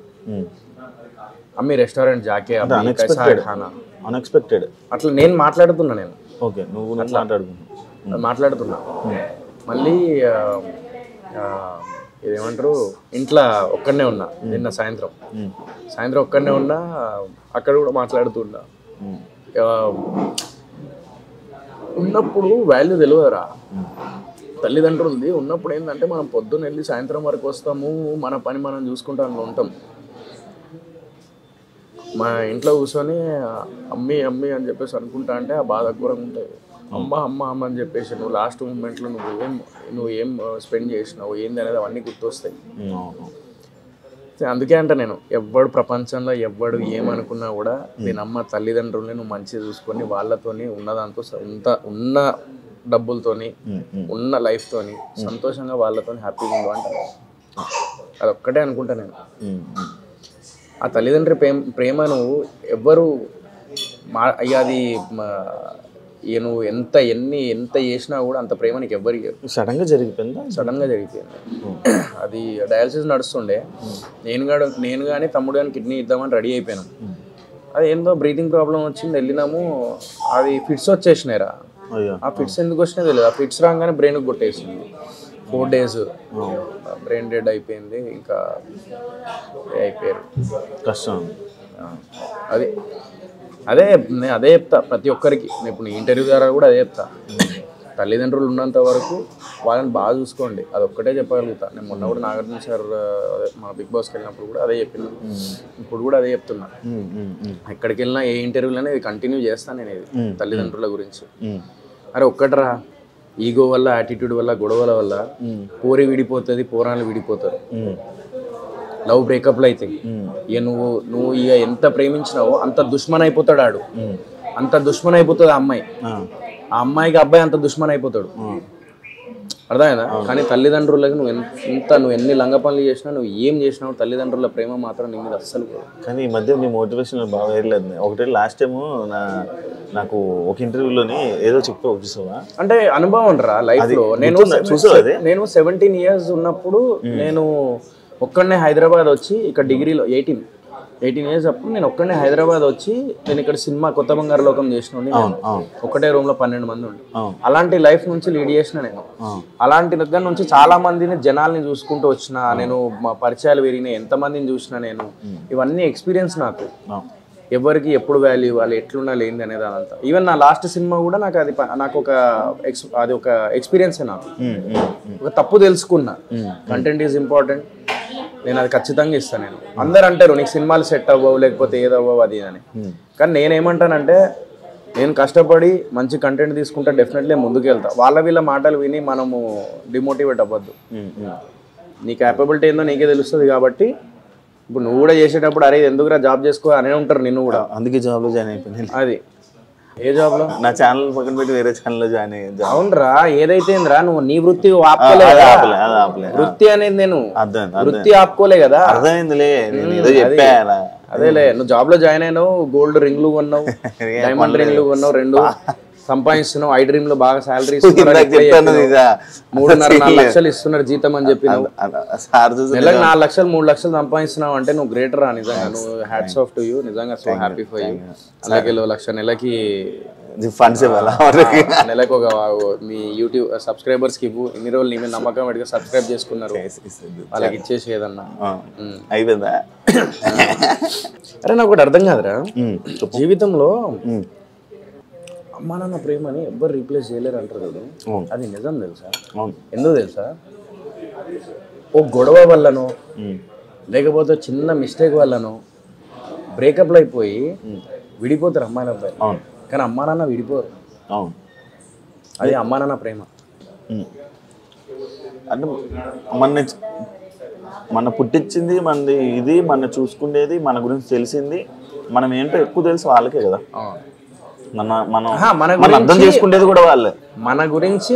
అమ్మీ రెస్టారెంట్ జాకే అన్ఎక్స్పెక్టెడ్ అట్లా నేను మాట్లాడుతున్నా. నేను ఓకే నువ్వు మాట్లాడుతున్నా. మళ్ళీ ఇదేమంటారు, ఇంట్లో ఒక్కడనే ఉన్నా నిన్న సాయంత్రం ఒక్కడనే ఉన్నా, అక్కడ కూడా మాట్లాడుతున్నా. ఉన్నప్పుడు వాల్యూ తెలియదురా తల్లిదండ్రులది. ఉన్నప్పుడు ఏంటంటే మనం పొద్దున్న వెళ్ళి సాయంత్రం వరకు వస్తాము, మన పని మనం చూసుకుంటూ అందులో ఉంటాం. మా ఇంట్లో కూర్చొని అమ్మీ అమ్మీ అని చెప్పేసి అనుకుంటా అంటే ఆ బాధ ఘోరంగా ఉంటుంది. అమ్మ అమ్మ అమ్మ అని చెప్పేసి నువ్వు లాస్ట్ మూమెంట్లో నువ్వు ఏం స్పెండ్ చేసినావు ఏంది అనేది అవన్నీ గుర్తొస్తాయి. అందుకే అంటే నేను ఎవ్వడు ప్రపంచంలో ఎవ్వడు ఏమనుకున్నా కూడా నేను అమ్మ తల్లిదండ్రుల్ని నువ్వు మంచిగా చూసుకొని వాళ్ళతోని ఉన్నదాంతో ఉన్న డబ్బులతోని ఉన్న లైఫ్తోని సంతోషంగా వాళ్ళతో హ్యాపీగా ఉండు అంటాను. అదొక్కటే అనుకుంటా నేను. ఆ తల్లిదండ్రి ప్రేమను ఎవ్వరు అది నువ్వు ఎంత చేసినా కూడా అంత ప్రేమ నీకు ఎవ్వరికి. సడన్గా జరిగిపోయింది. అది డయాలసిస్ నడుస్తుండే, నేను కానీ తమ్ముడు కానీ కిడ్నీ ఇద్దామని రెడీ అయిపోయినాం. అది ఏందో బ్రీతింగ్ ప్రాబ్లం వచ్చింది, వెళ్ళినాము. అది ఫిట్స్ వచ్చేసినాయిరా. ఆ ఫిట్స్ ఎందుకు వచ్చినాయి తెలియదు. ఆ ఫిట్స్ రాగానే బ్రెయిన్కి కొట్టేసింది. 4 days బ్రెయిన్ డెడ్ అయిపోయింది. ఇంకా అయిపోయారు, కష్టం. నేను అదే చెప్తా ప్రతి ఒక్కరికి. నేను ఇప్పుడు ఇంటర్వ్యూ ద్వారా కూడా అదే చెప్తా, తల్లిదండ్రులు ఉన్నంత వరకు వాళ్ళని బాగా చూసుకోండి. అది ఒక్కటే చెప్పగలుగుతా. నేను మొన్న కూడా నాగార్జున సార్ మన బిగ్ బాస్కి వెళ్ళినప్పుడు కూడా అదే చెప్పినా, ఇప్పుడు కూడా అదే చెప్తున్నా. ఎక్కడికి వెళ్ళినా ఏ ఇంటర్వ్యూలోనే ఇది కంటిన్యూ చేస్తాను నేను, ఇది తల్లిదండ్రుల గురించి. అరే ఒక్కటరా, ఈగో వల్ల యాటిట్యూడ్ వల్ల గొడవల వల్ల పోరి విడిపోతుంది, పోరాలు విడిపోతారు, లవ్ బ్రేకప్లు అవుతాయి. ఇక నువ్వు ఇక ఎంత ప్రేమించినావో అంత దుష్మన్ అయిపోతాడు ఆడు, అంత దుష్మన్ అయిపోతుంది ఆ అమ్మాయి. ఆ అమ్మాయికి అబ్బాయి అంత దుష్మన్ అయిపోతాడు, అర్థమైందా? కానీ తల్లిదండ్రులకి నువ్వు ఎన్ని లంగ పనులు చేసినా, నువ్వు ఏం చేసినావు, తల్లిదండ్రుల ప్రేమ మాత్రం నీ మీద అస్సలు. కానీ ఈ మధ్య నీ మోటివేషన్ బాగా వేయలేదు. ఒకటి లాస్ట్ టైము నాకు ఒక ఇంటర్వ్యూలోని ఏదో చెప్తా చూసావా, అంటే అనుభవం రా లైఫ్ లో. నేను 17 years ఉన్నప్పుడు నేను ఒక్కడనే హైదరాబాద్ వచ్చి ఇక్కడ డిగ్రీలో 18 years అప్పుడు నేను ఒక్కడనే హైదరాబాద్ వచ్చి నేను ఇక్కడ సినిమా కొత్త బంగారు లోకం చేసిన ఒకటే రూమ్ లో 12 మంది ఉండి, అలాంటి లైఫ్ నుంచి లీడ్ చేసిన నేను. అలాంటి దగ్గర నుంచి చాలా మందిని జనాల్ని చూసుకుంటూ వచ్చిన నేను, మా పరిచయాలు పెరిగినాయి, ఎంతమందిని చూసిన నేను. ఇవన్నీ ఎక్స్పీరియన్స్ నాకు. ఎవరికి ఎప్పుడు వాల్యూ ఇవ్వాలి, ఎట్లుండాలి ఏంది అనేది అదంతా. ఈవెన్ నా లాస్ట్ సినిమా కూడా నాకు ఒక ఎక్స్పీరియన్సే. నాకు ఒక తప్పు తెలుసుకున్నా, కంటెంట్ ఈజ్ ఇంపార్టెంట్, నేను అది ఖచ్చితంగా ఇస్తాను. నేను అందరు అంటారు నీకు సినిమాలు సెట్ అవ్వవు లేకపోతే ఏదవ్వవు అది అని, కానీ నేనేమంటానంటే నేను కష్టపడి మంచి కంటెంట్ తీసుకుంటే డెఫినెట్లీ ముందుకు వెళ్తా. వీళ్ళ మాటలు విని మనము డిమోటివేట్ అవ్వద్దు. నీ క్యాపబిలిటీ ఏందో నీకే తెలుస్తుంది. కాబట్టి ఇప్పుడు నువ్వు కూడా చేసేటప్పుడు అరే ఎందుకురా జాబ్ చేసుకో అనే ఉంటారు నిన్ను కూడా. అందుకే జాబ్లో జాయిన్ అయిపోయింది. అది ఏ జాబ్ లో? నా ఛానల్ పక్కన పెట్టి వేరే ఛానల్ లో జాయిన్ అయ్యింది. అవునరా, ఏదైతే నువ్వు నీ వృత్తి ఆపుకోలే కదా. వృత్తి అనేది నేను వృత్తి ఆపుకోలే కదా. అర్థమైందిలే, అదేలే. నువ్వు జాబ్ లో జాయిన్ అయినావు, గోల్డ్ రింగ్లు కొన్నావు, డైమండ్ రింగ్లు కొన్నావు 2. సంపాదిస్తున్నావు, ఐ డ్రీమ్ లో బాగా శాలరీ చెప్తాను 3.5-4 లక్షలు ఇస్తున్నారు జీతం అని చెప్పి నెలకు 4 లక్షలు 3 లక్షలు సంపాదిస్తున్నావు అంటే నువ్వు గ్రేటర్ రా నిజంగా. నువ్వు హ్యాట్స్ ఆఫ్ టు యూ నిజంగా. So happy for you. అలాగే 1 లక్ష నెలకి ఫండ్స్ ఇవ్వాలా నెలకు ఒక మీ యూట్యూబ్ సబ్స్క్రైబర్స్ కి ఇవ్వు. ఇన్ని రోజులు నీ మీద నమ్మకం పెట్టుగా సబ్స్క్రైబ్ చేసుకున్నారు, వాళ్ళకి ఇచ్చేసి ఏదన్నా అయిపోయిందా? అరే నాకు ఒకటి అర్థం కాదురా, జీవితంలో అమ్మా నాన్న ప్రేమని ఎవ్వరు రీప్లేస్ చేయలేరు అంటారు కదా, అది నిజం తెలుసా? ఎందుకు తెలుసా? ఓ గొడవ వల్లనో లేకపోతే చిన్న మిస్టేక్ వల్లనో బ్రేకప్లు అయిపోయి విడిపోతారు అమ్మాయిల అబ్బాయి, కానీ అమ్మా నాన్న విడిపోరు. అది అమ్మా నాన్న ప్రేమ. అంటే మన పుట్టించింది మనది, ఇది మన చూసుకునేది, మన గురించి తెలిసింది, మనం ఏంటో ఎక్కువ తెలుసు వాళ్ళకే కదా. మనం అర్థం చేసుకునేది కూడా వాళ్ళే. మన గురించి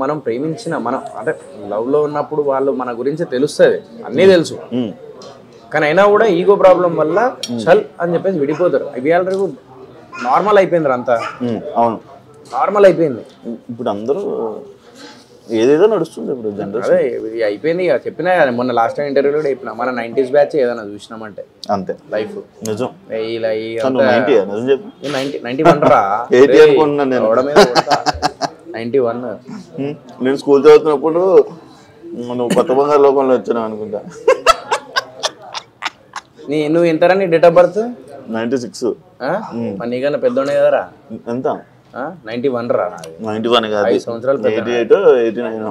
మనం ప్రేమించిన మనం అంటే లవ్ లో ఉన్నప్పుడు వాళ్ళు మన గురించి తెలుస్తుంది, అన్నీ తెలుసు, కానీ అయినా కూడా ఈగో ప్రాబ్లం వల్ల చల్ అని చెప్పేసి విడిపోతారు. ఇవి ఆల్రెడీ నార్మల్ అయిపోయింది అంతా. అవును, నార్మల్ అయిపోయింది. ఇప్పుడు అందరూ ఏదేదో నడుస్తుంది ఇప్పుడు జనరేషన్. అదే ఇది అయిపోయింది ఇక. చెప్పినా మొన్న లాస్ట్ టైం ఇంటర్వ్యూలో కూడా చెప్పిన, మన 90s బ్యాచ్ ఏదైనా చూసినామంటే అంతే లైఫ్ నిజం. 91 రా 91. నేను స్కూల్ చదువుతున్నప్పుడు నువ్వు కొత్త బంగారు లోకంలో వచ్చినావు అనుకుంటా. నువ్వు ఎంతరా నీ డేట్ ఆఫ్ బర్త్? 96. నీకన్నా పెద్దోడే కదరా. ఎంత? 91 రా. 91 కాదు, 5 సంవత్సరాలు 88, 89.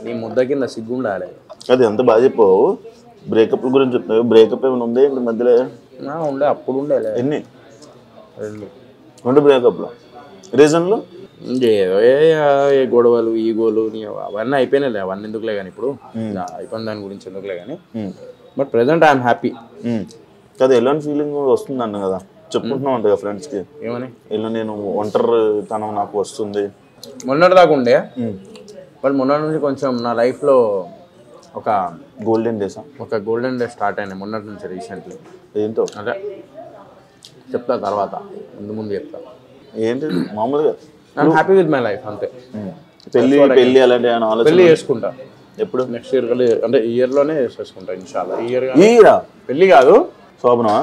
నీ ముద్ద కింద సిగ్గు ఉండాలి. అది ఎంత బాగా చెప్పావు. బ్రేకప్ గురించి చెప్తావు. బ్రేకప్ ఏమైనా ఉంది ఏంటి మధ్యలో? ఉండే, అప్పుడు ఉండే. ఎన్ని? 2 బ్రేకప్లో రీజన్లు ఏదో ఏ గొడవలు ఈగోలు అవన్నీ అయిపోయినాయి. అవన్నీ ఎందుకులే కానీ ఇప్పుడు అయిపోయిన దాని గురించి ఎందుకులే కానీ. But present I'm happy. కదా ఎలాంటి ఫీలింగ్ వస్తుంది అన్న కదా చెప్పుకుంటున్నావు అంట కదా ఫ్రెండ్స్కి. ఏమని? ఇలా నేను ఒంటరితనం నాకు వస్తుంది. మొన్నటి దాకా ఉండే, బట్ మొన్నటి నుంచి కొంచెం నా లైఫ్లో ఒక గోల్డెన్ డేస్ స్టార్ట్ అయినాయి మొన్నటి నుంచి రీసెంట్లీ. ఏంటో అదే చెప్తా తర్వాత, ముందు చెప్తా. ఏంటి మామూలుగా I'm happy with my life అంతే. పెళ్ళి అలాంటి ఆలోచన? పెళ్ళి చేసుకుంటా ఎప్పుడు? నెక్స్ట్ ఇయర్ అంటే ఈ ఇయర్లోనే చేసుకుంటా ఇన్షాల్లా. ఈ ఇయర్ పెళ్ళి కాదు, శోభనమా?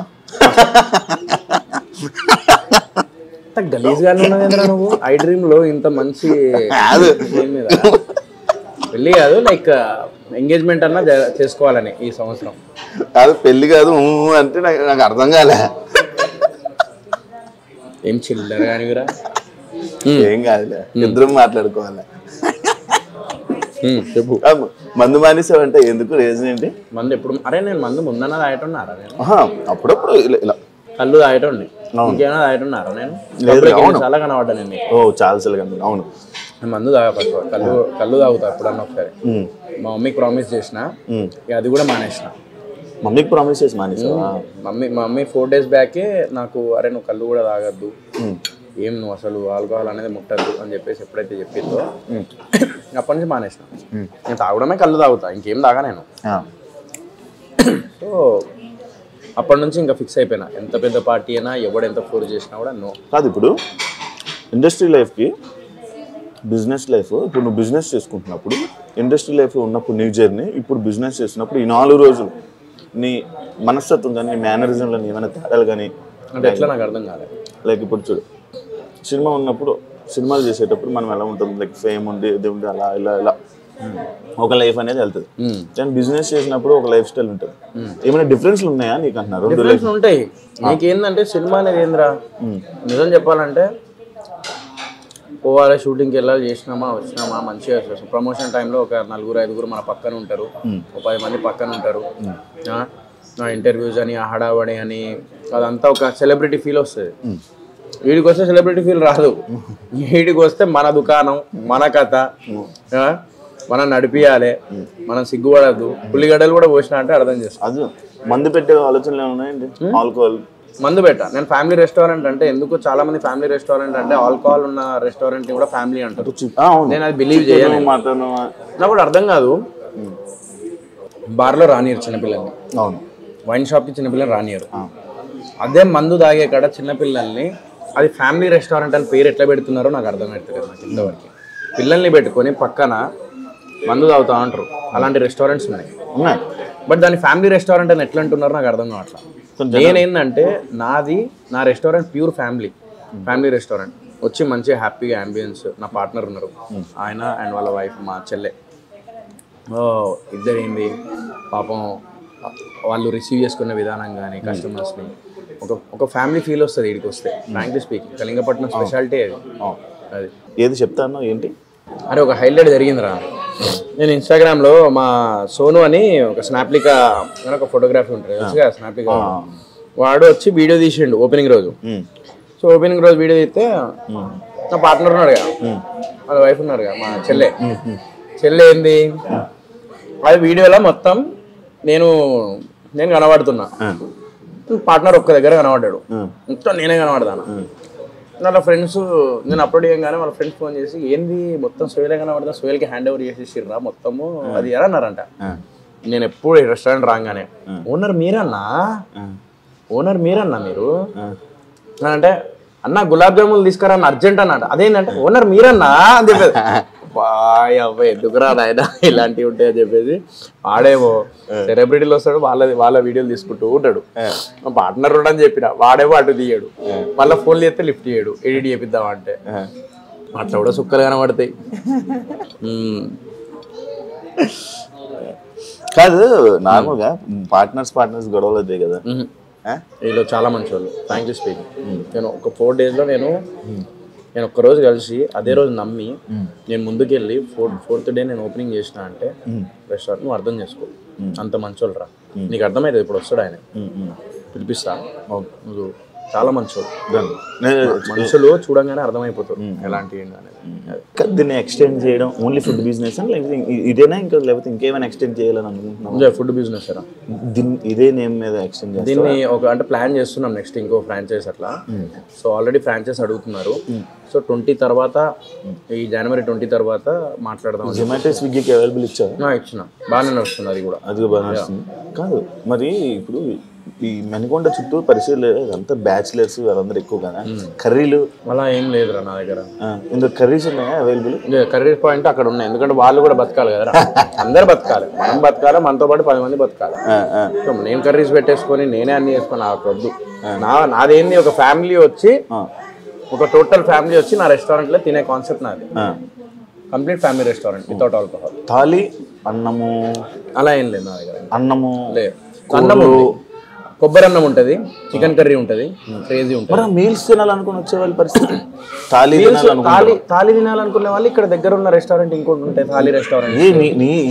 గలీజ్గానే ఉన్నదేంద్రా నువ్వు. ఐ డ్రీమ్ లో ఇంత మంచి మీద పెళ్ళి కాదు, లైక్ ఎంగేజ్మెంట్ అన్నా చేసుకోవాలని ఈ సంవత్సరం. కాదు పెళ్ళి కాదు అంటే నాకు అర్థం కాలే. ఏం చిల్లర కానివిరా. ఏం కాదులే, ఇద్దరం మాట్లాడుకోవాలి. చెప్పు. మందు మానేసావంటే ఎందుకు? రీజన్ ఏంటి? మందు ఎప్పుడు? అరే నేను మందు ముందన్నా తాగేటున్నారా నేను? అప్పుడప్పుడు ఇలా కళ్ళు తాగేటండి, ఇంకేమైనా తాగేటున్నారా నేను? చాలా కనబడ్డా నేను. చాలా సార్లు. అవును, మందు తాగా ఫస్ట్. కళ్ళు తాగుతా ఎప్పుడన్నా ఒకసారి. మా మమ్మీకి ప్రామిస్ చేసిన, అది కూడా మానేసిన. మమ్మీకి ప్రామిస్ చేసి మానేసా? మా మమ్మీ 4 days బ్యాకే నాకు, అరే నువ్వు కళ్ళు కూడా తాగద్దు, ఏం నువ్వు అసలు ఆల్కహాల్ అనేది ముట్టద్దు అని చెప్పేసి ఎప్పుడైతే చెప్పిందో అప్పటి నుంచి మానేసిన. నేను తాగడమే కళ్ళు తాగుతా, ఇంకేం తాగా నేను. సో అప్పటి నుంచి ఇంకా ఫిక్స్ అయిపోయినా, ఎంత పెద్ద పార్టీ అయినా ఎవడు ఎంత ఫోర్స్ చేసినా కూడా నో. కాదు ఇప్పుడు ఇండస్ట్రీ లైఫ్కి బిజినెస్ లైఫ్, ఇప్పుడు నువ్వు బిజినెస్ చేసుకుంటున్నప్పుడు ఇండస్ట్రీ లైఫ్లో ఉన్నప్పుడు నీ జర్నీ, ఇప్పుడు బిజినెస్ చేసినప్పుడు ఈ 4 రోజులు నీ మనస్తత్వం కానీ నీ మేనరిజంలో ఏమైనా తేడాలు కానీ అంటే ఎట్లా నాకు అర్థం కాలేదు. లైక్ ఇప్పుడు చూడు, సినిమా ఉన్నప్పుడు సినిమాలు చేసేటప్పుడు మనం ఎలా ఉంటుంది, లైక్ ఫేమ్ ఉండి ఇది ఉండి అలా ఇలా ఇలా ఒక లైఫ్ అనేది వెళ్తుంది. కానీ బిజినెస్ చేసినప్పుడు ఒక లైఫ్ స్టైల్ ఉంటుంది. ఏమైనా డిఫరెన్స్లు ఉన్నాయా నీకు అంటున్నారు? డిఫరెన్స్ ఉంటాయి. నీకేందంటే సినిమా అనేది ఏంద్రా, నిజం చెప్పాలంటే పోవాలి, షూటింగ్కి వెళ్ళాలి, చేసినామా వచ్చినామా మంచిగా ప్రమోషన్ టైంలో ఒక 4-5 మన పక్కన ఉంటారు, ఒక 10 మంది పక్కన ఉంటారు. ఇంటర్వ్యూస్ అని హడావడి అని అదంతా ఒక సెలబ్రిటీ ఫీల్ వస్తుంది. వీడికి వస్తే సెలబ్రిటీ ఫీల్ రాదు. వీడికి వస్తే మన దుకాణం, మన కథ, మనం నడిపియాలి, మనం సిగ్గుపడద్దు. పుల్లిగడ్డలు కూడా పోసినా అంటే అర్థం చేస్తాం. అది మందు పెట్టే ఆలోచనలు ఏమున్నాయండి? ఆల్కహాల్ మందు పెట్టా నేను. ఫ్యామిలీ రెస్టారెంట్ అంటే ఎందుకు చాలా మంది ఫ్యామిలీ రెస్టారెంట్ అంటే ఆల్కహాల్ ఉన్న రెస్టారెంట్ కూడా ఫ్యామిలీ అంటారు. నేను అది బిలీవ్ చేయను. నాకు కూడా అర్థం కాదు. బార్లో రానియరు చిన్నపిల్లల్ని, వైన్ షాప్కి చిన్నపిల్లలు రానియరు. అదే మందు తాగే కాడ చిన్నపిల్లల్ని అది ఫ్యామిలీ రెస్టారెంట్ అని పేరు ఎట్లా పెడుతున్నారో నాకు అర్థమవుతుంది నాకు ఇంతవరకు. పిల్లల్ని పెట్టుకొని పక్కన మందు తాగుతా అంటారు, అలాంటి రెస్టారెంట్స్ ఉన్నాయి. బట్ దాన్ని ఫ్యామిలీ రెస్టారెంట్ అని ఎట్లా అంటున్నారో నాకు అర్థం కావట్లా. నేనేందంటే నా రెస్టారెంట్ ప్యూర్ ఫ్యామిలీ రెస్టారెంట్. వచ్చి మంచిగా హ్యాపీగా అంబియన్స్, నా పార్ట్నర్ ఉన్నారు, ఆయన అండ్ వాళ్ళ వైఫ్ మా చెల్లె. ఇద్దరు ఏంది పాపం వాళ్ళు రిసీవ్ చేసుకునే విధానం కానీ కస్టమర్స్ని ఒక ఫ్యామిలీ ఫీల్ వస్తుంది ఇక్కడికి వస్తే. ఫ్రాంక్లీ స్పీకింగ్ కళింగపట్నం స్పెషాలిటీ అది ఏది చెప్తాను ఏంటి అరే ఒక హైలైట్ జరిగిందిరా. నేను ఇన్స్టాగ్రామ్లో మా సోను అని ఒక స్నాప్లికా అని ఒక ఫోటోగ్రఫీ ఉంటుంది తెలుసుగా, స్నాప్లికా వాడు వచ్చి వీడియో తీసిండు ఓపెనింగ్ రోజు. సో ఓపెనింగ్ రోజు వీడియో తీస్తే నా పార్ట్నర్ ఉన్నాడుగా, వాళ్ళ వైఫ్ ఉన్నారుగా, మా చెల్లె ఏంది అది వీడియోలో మొత్తం నేను కనబడుతున్నా, పార్ట్నర్ ఒక్క దగ్గర కనబడ్డాడు, మొత్తం నేనే కనబడతాను. వాళ్ళ ఫ్రెండ్స్ నేను అప్లోడ్ చేయగానే వాళ్ళ ఫ్రెండ్స్ ఫోన్ చేసి ఏంది మొత్తం సోయలే కనబడతా, సోయల్కి హ్యాండ్ ఓవర్ చేసేసిర్రా మొత్తము అది ఎలా అన్నారంట. నేను ఎప్పుడు రెస్టారెంట్ రాగానే ఓనర్ మీరన్నా మీరు అంటే అన్న గులాబ్ జాములు తీసుకురా అర్జెంట్ అన్నాడు. అదేంటంటే ఓనర్ మీరన్నా అని చెప్పేది. బాయ్ అబ్బాయి ఎందుకురా నాయన ఇలాంటివి ఉంటాయని చెప్పేసి వాడేమో సెలబ్రిటీలు వస్తాడు, వాళ్ళ వీడియోలు తీసుకుంటూ ఉంటాడు. మా పార్ట్నర్ అని చెప్పిన వాడేమో అటు తీయడు, మళ్ళీ ఫోన్లు చేస్తే లిఫ్ట్ చేయడు, ఎడిట్ చేపిద్దామంటే అట్లా కూడా సుక్కలు కనబడతాయి. కాదు నార్మల్గా పార్ట్నర్స్ గొడవలు అవుతాయి కదా, వీళ్ళు చాలా మంచి వాళ్ళు ఫ్రాంక్లీ స్పీకింగ్. నేను ఒక 4 daysలో నేను ఒక్కరోజు కలిసి అదే రోజు నమ్మి నేను ముందుకెళ్ళి 4th day నేను ఓపెనింగ్ చేసిన అంటే రెస్టారెంట్ నువ్వు అర్థం చేసుకో, అంత మంచోళ్ళు రా, నీకు అర్థమవుతుంది. ఇప్పుడు వస్తాడు ఆయన పిలిపిస్తా, నువ్వు చాలా మంచోళ్ళు, మనుషులు చూడంగానే అర్థమైపోతారు ఎలాంటి దీన్ని ఎక్స్టెండ్ చేయడం ఓన్లీ ఫుడ్ బిజినెస్ లేకపోతే ఇదేనా ఇంకా లేకపోతే ఇంకేమైనా ఎక్స్టెండ్ చేయాలని అనుకుంటున్నాం? ఫుడ్ బిజినెస్ ఇదే నేమ్ మీద ఎక్స్టెండ్ దీన్ని అంటే ప్లాన్ చేస్తున్నాం నెక్స్ట్ ఇంకో ఫ్రాంచైజ్ అట్లా. సో ఆల్రెడీ ఫ్రాంచైజ్ అడుగుతున్నారు. సో 20 తర్వాత ఈ January 20 తర్వాత మాట్లాడదాం. జొమాటో స్విగ్గీకి అవైలబుల్ ఇచ్చిన బాగానే వస్తుంది, అది కూడా బాగానే వస్తుంది. కాదు మరి ఇప్పుడు ఈ మణికొండ చుట్టూ పరిస్థితులు అంతా బ్యాచిలర్స్ వాళ్ళందరూ ఎక్కువ కదా, కర్రీలు అలా ఏం లేదురా నా దగ్గర. ఇందులో కర్రీస్ ఉన్నాయా అవైలబుల్? కర్రీ పాయింట్ అక్కడ ఉన్నాయి, ఎందుకంటే వాళ్ళు కూడా బతకాలి కదా, అందరు బతకాలి, మనం బతకాలి, మనతో పాటు 10 మంది బతకాలి. సో నేను కర్రీస్ పెట్టేసుకొని నేనే అన్ని చేసుకొని నాకు వద్దు. నాదేంది ఒక ఫ్యామిలీ వచ్చి ఒక టోటల్ ఫ్యామిలీ వచ్చి నా రెస్టారెంట్లో తినే కాన్సెప్ట్ నాది. Complete family restaurant without alcohol. Thali అన్నము అలా ఏం లేదు నా దగ్గర. అన్నము లేదు, అన్నము కొబ్బరి అన్నం ఉంటుంది, చికెన్ కర్రీ ఉంటుంది, క్రేజీ ఉంటుంది. మీల్స్ తినాలనుకుని వచ్చే వాళ్ళ పరిస్థితి థాలీ తినాలనుకునే వాళ్ళు ఇక్కడ దగ్గర ఉన్న రెస్టారెంట్ ఇంకోటి ఉంటాయి, థాలీ రెస్టారెంట్.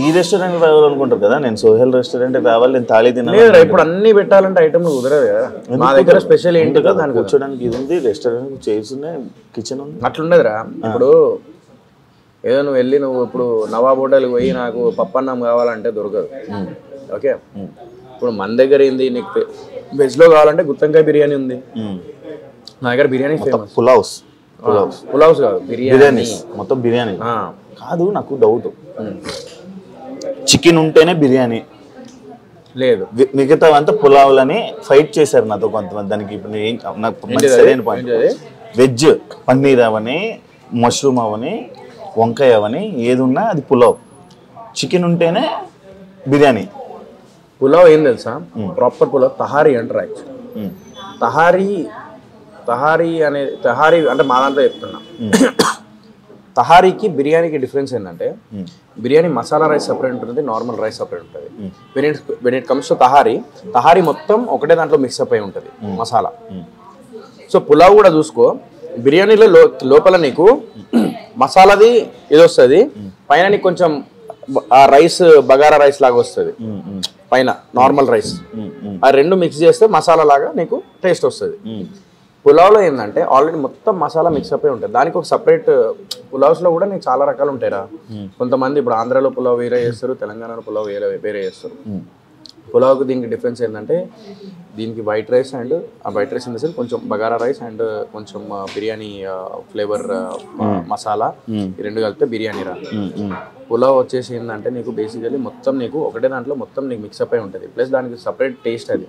ఈ రెస్టారెంట్ రావాలనుకుంటారు కదా, నేను సోహెల్ రెస్టారెంట్ రావాలి, నేను థాలీ తినాలి. ఇప్పుడు అన్ని పెట్టాలంటే ఐటమ్ కుదరదు కదా. మా దగ్గర స్పెషల్ ఏంటి కదా, దానికి కూర్చోడానికి ఇది ఉంది, రెస్టారెంట్ చైర్స్ ఉన్నాయి, కిచెన్ ఉంది. అట్లుండదురా. ఇప్పుడు ఏదో నువ్వు వెళ్ళి ఇప్పుడు నవాబ్ హోటల్కి పోయి నాకు పప్పన్నం కావాలంటే దొరకదు. ఓకే, ఇప్పుడు మన దగ్గర ఏంది, నీకు వెజ్లో కావాలంటే గుత్తంకాయ బిర్యానీ ఉంది, నా దగ్గర బిర్యానీ ఫేమస్. పులావ్స్ కాదు బిర్యానీ, మొత్తం బిర్యానీ కాదు. నాకు డౌట్, చికెన్ ఉంటేనే బిర్యానీ లేదు, మిగతా అంతా పులావులని ఫైట్ చేశారు నాతో కొంతమంది. దానికి ఇప్పుడు నాకు సరైన పాయింట్, వెజ్ పన్నీర్ అవని, మష్రూమ్ అవని, వంకాయ అవని, ఏది ఉన్నా అది పులావ్. చికెన్ ఉంటేనే బిర్యానీ. పులావ్ ఏం తెలుసా, ప్రాపర్ పులావ్ తహారీ అంటారు యాక్చువల్లీ. తహారీ అంటే మా దాంట్లో చెప్తున్నా. తహారీకి బిర్యానీకి డిఫరెన్స్ ఏంటంటే బిర్యానీ మసాలా రైస్ సపరేట్ ఉంటుంది, నార్మల్ రైస్ సపరేట్ ఉంటుంది. When it comes to tahari మొత్తం ఒకటే దాంట్లో మిక్సప్ అయి ఉంటుంది మసాలా. సో పులావ్ కూడా చూసుకో, బిర్యానీలో లోపల నీకు మసాలాది ఇది వస్తుంది, పైన నీకు కొంచెం ఆ రైస్ బగారా రైస్ లాగా వస్తుంది, పైన నార్మల్ రైస్. ఆ రెండు మిక్స్ చేస్తే మసాలా లాగా నీకు టేస్ట్ వస్తుంది. పులావ్లో ఏంటంటే ఆల్రెడీ మొత్తం మసాలా మిక్సప్ అయి ఉంటుంది, దానికి ఒక సపరేట్. పులావ్స్లో కూడా నీకు చాలా రకాలు ఉంటాయిరా. కొంతమంది ఇప్పుడు ఆంధ్రాలో పులావ్ వేరే చేస్తారు, తెలంగాణలో పులావ్ వేరే చేస్తారు. పులావ్కి దీనికి డిఫరెన్స్ ఏంటంటే దీనికి వైట్ రైస్ అండ్ ఆ white rice in the sense కొంచెం బగారా రైస్ అండ్ కొంచెం బిర్యానీ ఫ్లేవర్ మసాలా ఈ రెండు కలిపితే బిర్యానీ రా. పులావ్ వచ్చేసి ఏంటంటే నీకు బేసికలీ మొత్తం నీకు ఒకటే దాంట్లో మొత్తం నీకు మిక్సప్ అయి ఉంటుంది, ప్లస్ దానికి సపరేట్ టేస్ట్ అది.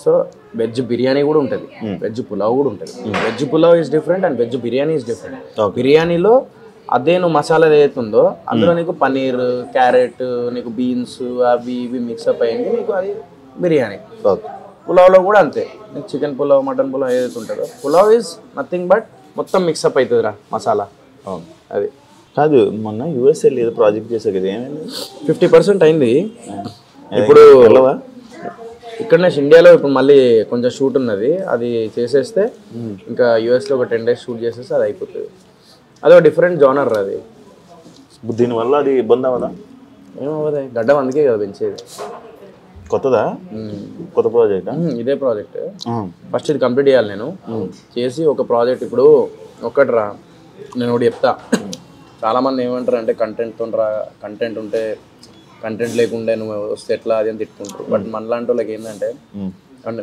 సో వెజ్ బిర్యానీ కూడా ఉంటుంది, వెజ్ పులావ్ కూడా ఉంటుంది. Veg pulao is different and veg biryani is different. బిర్యానీలో అదే నువ్వు మసాలా ఏదైతుందో అందులో నీకు పన్నీర్, క్యారెట్, నీకు బీన్స్ అవి ఇవి మిక్సప్ అయింది నీకు అది బిర్యానీ. పులావ్లో కూడా అంతే, నీకు చికెన్ పులావ్, మటన్ పులావ్ ఏదైతే ఉంటుందో పులావ్ ఈజ్ నథింగ్ బట్ మొత్తం మిక్సప్ అవుతుంది రా మసాలా. అది కాదు, మొన్న యూఎస్ఏ ఏదో ప్రాజెక్ట్ చేసా కదా, ఏమైంది? 50% అయింది. ఇప్పుడు ఇక్కడనే ఇండియాలో ఇప్పుడు మళ్ళీ కొంచెం షూట్ ఉన్నది, అది చేసేస్తే ఇంకా యూఎస్లో ఒక 10 days షూట్ చేసేస్తే అది అయిపోతుంది. అదో డిఫరెంట్ జానర్ అది. దీనివల్ల అది ఇబ్బంది అవ్వదా? ఏమవ్వదు, గడ్డం అందుకే కదా పెంచేది. కొత్తదా? కొత్త ప్రాజెక్ట్? ఇదే ప్రాజెక్ట్. ఫస్ట్ ఇది కంప్లీట్ చేయాలి నేను, చేసి ఒక ప్రాజెక్ట్. ఇప్పుడు ఒక్కటి రా, నేను ఒకటి చెప్తా. చాలామంది ఏమంటారు అంటే కంటెంట్ ఉంటే కంటెంట్ లేకుండా నువ్వు వస్తే ఎట్లా అది అని తిట్టుకుంటారు. బట్ మనలాంటి వాళ్ళకి ఏంటంటే అంటే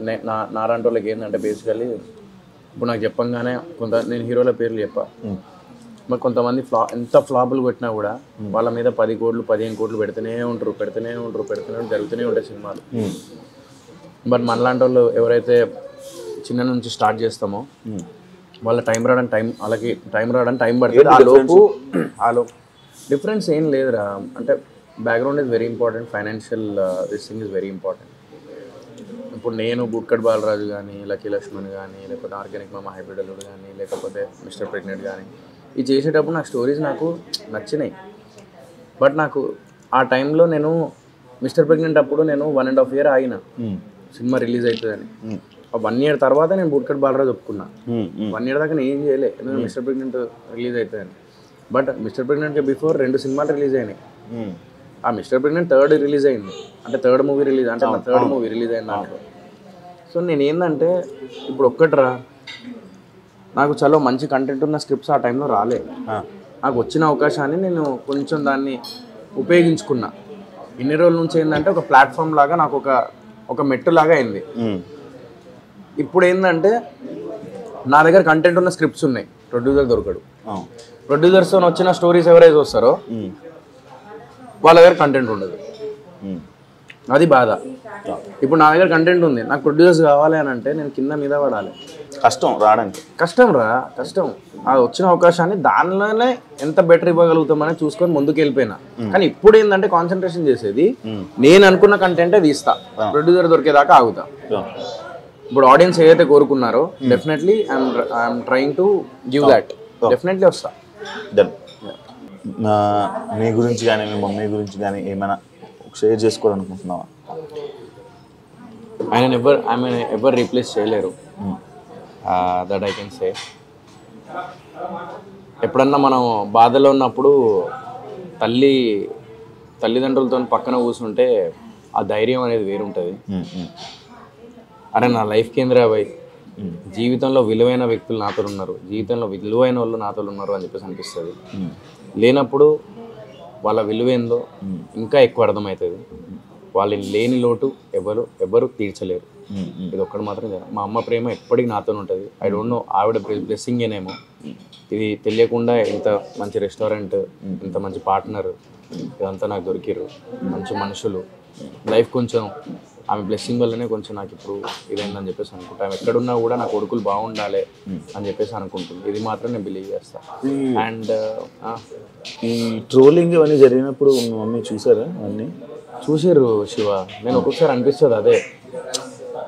నాలాంటి వాళ్ళకి ఏంటంటే బేసికలీ ఇప్పుడు నాకు చెప్పంగానే నేను హీరోల పేర్లు చెప్పా, మరి కొంతమంది ఎంత ఫ్లాపులు కొట్టినా కూడా వాళ్ళ మీద 10 కోట్లు 15 కోట్లు పెడుతూనే ఉంటారు జరుగుతూనే ఉంటాయి సినిమాలు. బట్ మనలాంటి వాళ్ళు ఎవరైతే చిన్న నుంచి స్టార్ట్ చేస్తామో వాళ్ళ వాళ్ళకి టైం రావడానికి టైం పడుతుంది. ఆ లోపు డిఫరెన్స్ ఏం లేదురా. అంటే background is very important, financial this thing is very important. ఇప్పుడు నేను బూట్కట్ బాలరాజు కానీ, లక్కీ లక్ష్మణ్ కానీ, లేకపోతే ఆర్గానిక్ మామ హైబ్రిడ్ అల్లుడు కానీ, లేకపోతే మిస్టర్ ప్రెగ్నెంట్ కానీ, ఇది చేసేటప్పుడు నాకు స్టోరీస్ నాకు నచ్చినాయి. బట్ నాకు ఆ టైంలో నేను మిస్టర్ ప్రెగ్నెంట్ అప్పుడు నేను 1.5 year ఆగిన సినిమా రిలీజ్ అవుతుందని. 1 year తర్వాత నేను బూట్కట్ బాలరాజు ఒప్పుకున్నా. 1 year దాకా నేను ఏం చేయలే, ఎందుకంటే మిస్టర్ ప్రెగ్నెంట్ రిలీజ్ అవుతుందని. బట్ మిస్టర్ ప్రెగ్నెంట్కి బిఫోర్ 2 సినిమాలు రిలీజ్ అయినాయి. ఆ మిస్టర్ ప్రెగ్నెంట్ 3rd రిలీజ్ అయింది, అంటే 3rd మూవీ రిలీజ్, అంటే నా 3rd మూవీ రిలీజ్ అయింది దాంట్లో. సో నేను ఏంటంటే ఇప్పుడు ఒక్కటిరా, నాకు చాలా మంచి కంటెంట్ ఉన్న స్క్రిప్ట్స్ ఆ టైంలో రాలే. నాకు వచ్చిన అవకాశాన్ని నేను కొంచెం దాన్ని ఉపయోగించుకున్నా. ఇన్ని రోజుల నుంచి ఏంటంటే ఒక ప్లాట్ఫామ్ లాగా నాకు ఒక మెట్టు లాగా అయింది. ఇప్పుడు ఏంటంటే నా దగ్గర కంటెంట్ ఉన్న స్క్రిప్ట్స్ ఉన్నాయి, ప్రొడ్యూసర్ దొరకడు. ప్రొడ్యూసర్స్తో వచ్చిన స్టోరీస్ ఎవరైతే వస్తారో వాళ్ళ దగ్గర కంటెంట్ ఉండదు, అది బాధ. ఇప్పుడు నా దగ్గర కంటెంట్ ఉంది, నాకు ప్రొడ్యూసర్స్ కావాలి అని అంటే నేను కింద మీద పడాలి. కష్టం రావడానికి, కష్టం. అది వచ్చిన అవకాశాన్ని దానిలోనే ఎంత బెటర్ ఇవ్వగలుగుతామని చూసుకొని ముందుకు వెళ్ళిపోయినా. కానీ ఇప్పుడు ఏంటంటే కాన్సన్ట్రేషన్ చేసేది నేను అనుకున్న కంటెంటే తీస్తా, ప్రొడ్యూసర్ దొరికేదాకా ఆగుతా. ఇప్పుడు ఆడియన్స్ ఏదైతే కోరుకున్నారో definitely I'm trying to give that, definitely వస్తా. మీ గురించి కానీ మీ మమ్మీ గురించి కానీ ఏమైనా షేర్ చేసుకోవాలనుకుంటున్నావా? ఆయన ఎవరు రీప్లేస్ చేయలేరు, దట్ ఐ కెన్ సే. ఎప్పుడన్నా మనం బాధలో ఉన్నప్పుడు తల్లిదండ్రులతో పక్కన కూర్చుంటే ఆ ధైర్యం అనేది వేరుంటుంది. అరే నా లైఫ్ కేంద్రపై జీవితంలో విలువైన వ్యక్తులు నాతో ఉన్నారు, జీవితంలో విలువైన వాళ్ళు నాతో ఉన్నారు అని చెప్పేసి అనిపిస్తుంది. లేనప్పుడు వాళ్ళ విలువేందో ఇంకా ఎక్కువ అర్థమవుతుంది. వాళ్ళని లేని లోటు ఎవరు తీర్చలేరు. ఇది ఒక్కటి మాత్రం కదా, మా అమ్మ ప్రేమ ఎప్పటికీ నాతో ఉంటుంది. ఐ డోంట్ నో ఆవిడ బ్లెస్సింగ్ ఏనేమో, ఇది తెలియకుండా ఇంత మంచి రెస్టారెంట్, ఇంత మంచి పార్ట్నర్, ఇదంతా నాకు దొరికిర్రు. మంచి మనుషులు, లైఫ్ కొంచెం ఆమె బ్లెస్సింగ్ వల్లనే కొంచెం నాకు ఇప్పుడు ఇదైందని చెప్పేసి అనుకుంటా. ఆమె ఎక్కడున్నా కూడా నా కొడుకులు బాగుండాలి అని చెప్పేసి అనుకుంటుంది. ఇది మాత్రం నేను బిలీవ్ చేస్తాను. అండ్ ఈ ట్రోలింగ్ ఇవన్నీ జరిగినప్పుడు మీ మమ్మీ చూసారా? అన్నీ చూసిర్రు శివ. నేను ఒక్కొక్కసారి అనిపిస్తుంది అదే,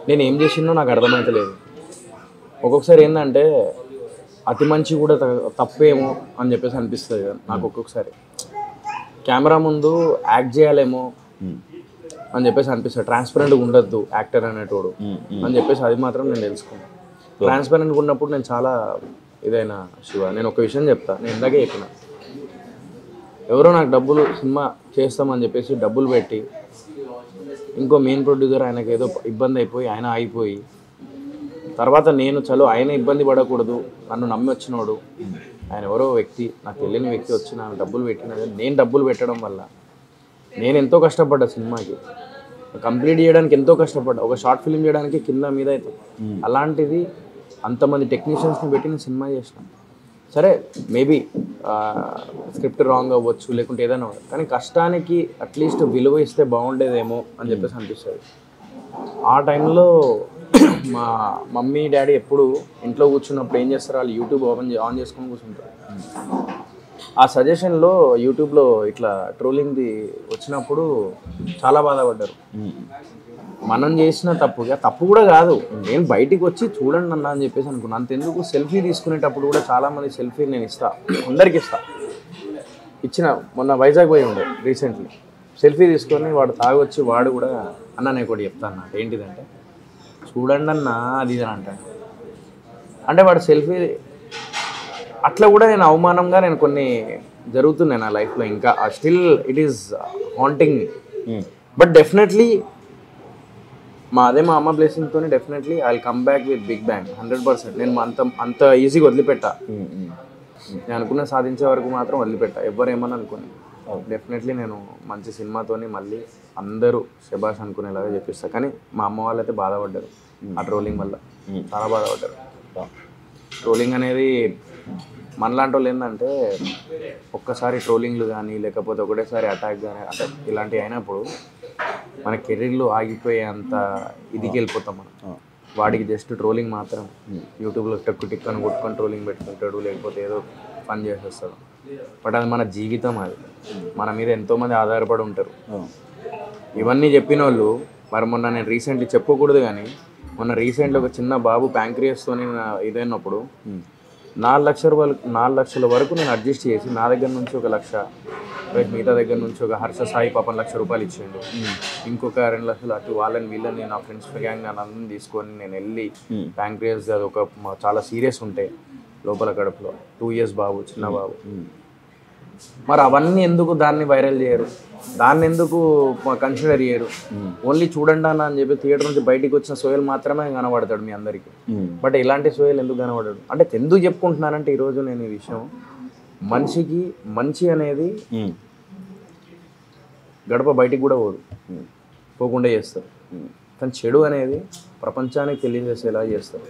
నేను ఏం చేసినో నాకు అర్థమవుతలేదు. ఒక్కొక్కసారి ఏంటంటే అతి మంచి కూడా తప్పేమో అని చెప్పేసి అనిపిస్తుంది కదా నాకు. ఒక్కొక్కసారి కెమెరా ముందు యాక్ట్ చేయాలేమో అని చెప్పేసి అనిపిస్తుంది. ట్రాన్స్పరెంట్గా ఉండద్దు యాక్టర్ అనేటోడు అని చెప్పేసి అది మాత్రం నేను తెలుసుకున్నాను. ట్రాన్స్పరెంట్గా ఉన్నప్పుడు నేను చాలా ఇదైనా శివ. నేను ఒక విషయం చెప్తా, నేను ఇందాకే చెప్పిన, ఎవరో నాకు డబ్బులు సినిమా చేస్తామని చెప్పేసి డబ్బులు పెట్టి ఇంకో మెయిన్ ప్రొడ్యూసర్ ఆయనకి ఏదో ఇబ్బంది అయిపోయి ఆయన ఆగిపోయి తర్వాత నేను ఆయన ఇబ్బంది పడకూడదు, నన్ను నమ్మి వచ్చినోడు ఆయన ఎవరో వ్యక్తి, నాకు తెలియని వ్యక్తి వచ్చి నాకు డబ్బులు పెట్టిన, నేను డబ్బులు పెట్టడం వల్ల నేను ఎంతో కష్టపడ్డా సినిమాకి. కంప్లీట్ చేయడానికి ఎంతో కష్టపడ్డా. ఒక షార్ట్ ఫిల్మ్ చేయడానికి కింద మీద అవుతుంది. అలాంటిది అంతమంది టెక్నీషియన్స్ని పెట్టి నేను సినిమా చేసినాను. సరే మేబీ స్క్రిప్ట్ రాంగ్ అవ్వచ్చు, లేకుంటే ఏదైనా అవ్వచ్చు, కానీ కష్టానికి అట్లీస్ట్ విలువ ఇస్తే బాగుండేదేమో అని చెప్పేసి అనిపిస్తుంది. ఆ టైంలో మా మమ్మీ డాడీ ఎప్పుడు ఇంట్లో కూర్చున్నప్పుడు ఏం చేస్తారు, వాళ్ళు యూట్యూబ్ ఆన్ చేసుకొని కూర్చుంటారు. ఆ సజెషన్లో యూట్యూబ్లో ఇట్లా ట్రోలింగ్ది వచ్చినప్పుడు చాలా బాధపడ్డారు. మనం చేసిన తప్పు కూడా కాదు, నేను బయటికి వచ్చి చూడండి అన్న అని చెప్పేసి అనుకున్నాను. అంతెందుకు సెల్ఫీ తీసుకునేటప్పుడు కూడా చాలామంది సెల్ఫీ నేను ఇస్తా, అందరికి ఇస్తా. మొన్న వైజాగ్ పోయి ఉండే రీసెంట్లీ, సెల్ఫీ తీసుకొని వాడు తాగొచ్చి వాడు కూడా అన్న నేను కూడా చెప్తాను అన్నట్టు. ఏంటిదంటే చూడండి అన్న అది ఇది అని అంటాను. అంటే వాడు సెల్ఫీ అట్లా కూడా నేను అవమానంగా నేను కొన్ని జరుగుతున్నాయి నా లైఫ్లో. ఇంకా still it is haunting. But definitely మా అమ్మ బ్లెస్సింగ్తో definitely I will come back with big bang 100%. నేను అంత ఈజీగా వదిలిపెట్టా. నేను అనుకున్న సాధించే వరకు మాత్రం వదిలిపెట్టా, ఎవరేమని అనుకుని. డెఫినెట్లీ నేను మంచి సినిమాతోని మళ్ళీ అందరూ శబాష్ అనుకునేలాగా చెప్పిస్తాను. కానీ మా అమ్మ వాళ్ళు అయితే బాధపడ్డారు ఆ ట్రోలింగ్ వల్ల, చాలా బాధపడ్డారు. ట్రోలింగ్ అనేది మనలాంటి వాళ్ళు ఏంటంటే ఒక్కసారి ట్రోలింగ్లు కానీ లేకపోతే ఒకటేసారి అటాక్ కానీ అంటే ఇలాంటివి అయినప్పుడు మన కెరీర్లో ఆగిపోయే అంత ఇదికి వెళ్ళిపోతాం మనం. వాడికి జస్ట్ ట్రోలింగ్ మాత్రం యూట్యూబ్లో టిక్ అని కొట్టుకొని ట్రోలింగ్ పెట్టుకుంటాడు, లేకపోతే ఏదో పని చేసేస్తాడు. బట్ అది మన జీవితం, అది మన మీద ఎంతోమంది ఆధారపడి ఉంటారు. ఇవన్నీ చెప్పిన వాళ్ళు మరి మొన్న నేను రీసెంట్లీ చెప్పుకోకూడదు కానీ మొన్న రీసెంట్లీ ఒక చిన్న బాబు ప్యాంక్రియాస్తో ఇదైనప్పుడు 4 లక్షల వరకు నేను అడ్జస్ట్ చేసి నా దగ్గర నుంచి 1 లక్ష, మిగతా దగ్గర నుంచి ఒక హర్ష సాయి పాపం ₹1,00,000 ఇచ్చిండు. ఇంకొక 2 లక్షలు అటు వాళ్ళని వీళ్ళని నా ఫ్రెండ్స్ గ్యాంగ్ నన్ను అందరిని తీసుకొని నేను వెళ్ళి ప్యాంక్రియాస్ అది ఒక చాలా సీరియస్ ఉంటాయి లోపల కడుపులో, 2 years బాబు, చిన్న బాబు. మరి అవన్నీ ఎందుకు దాన్ని వైరల్ చేయరు, దాన్ని ఎందుకు కన్సిడర్ చేయరు? ఓన్లీ చూడండి అన్న అని చెప్పి థియేటర్ నుంచి బయటికి వచ్చిన సోయల్ మాత్రమే కనబడతాడు మీ అందరికీ. బట్ ఇలాంటి సోయల్ ఎందుకు కనబడాడు అంటే ఎందుకు చెప్పుకుంటున్నానంటే ఈరోజు నేను ఈ విషయం, మనిషికి మంచి అనేది గడప బయటికి కూడా పోకుండా చేస్తారు, కానీ చెడు అనేది ప్రపంచానికి తెలియజేసేలా చేస్తారు.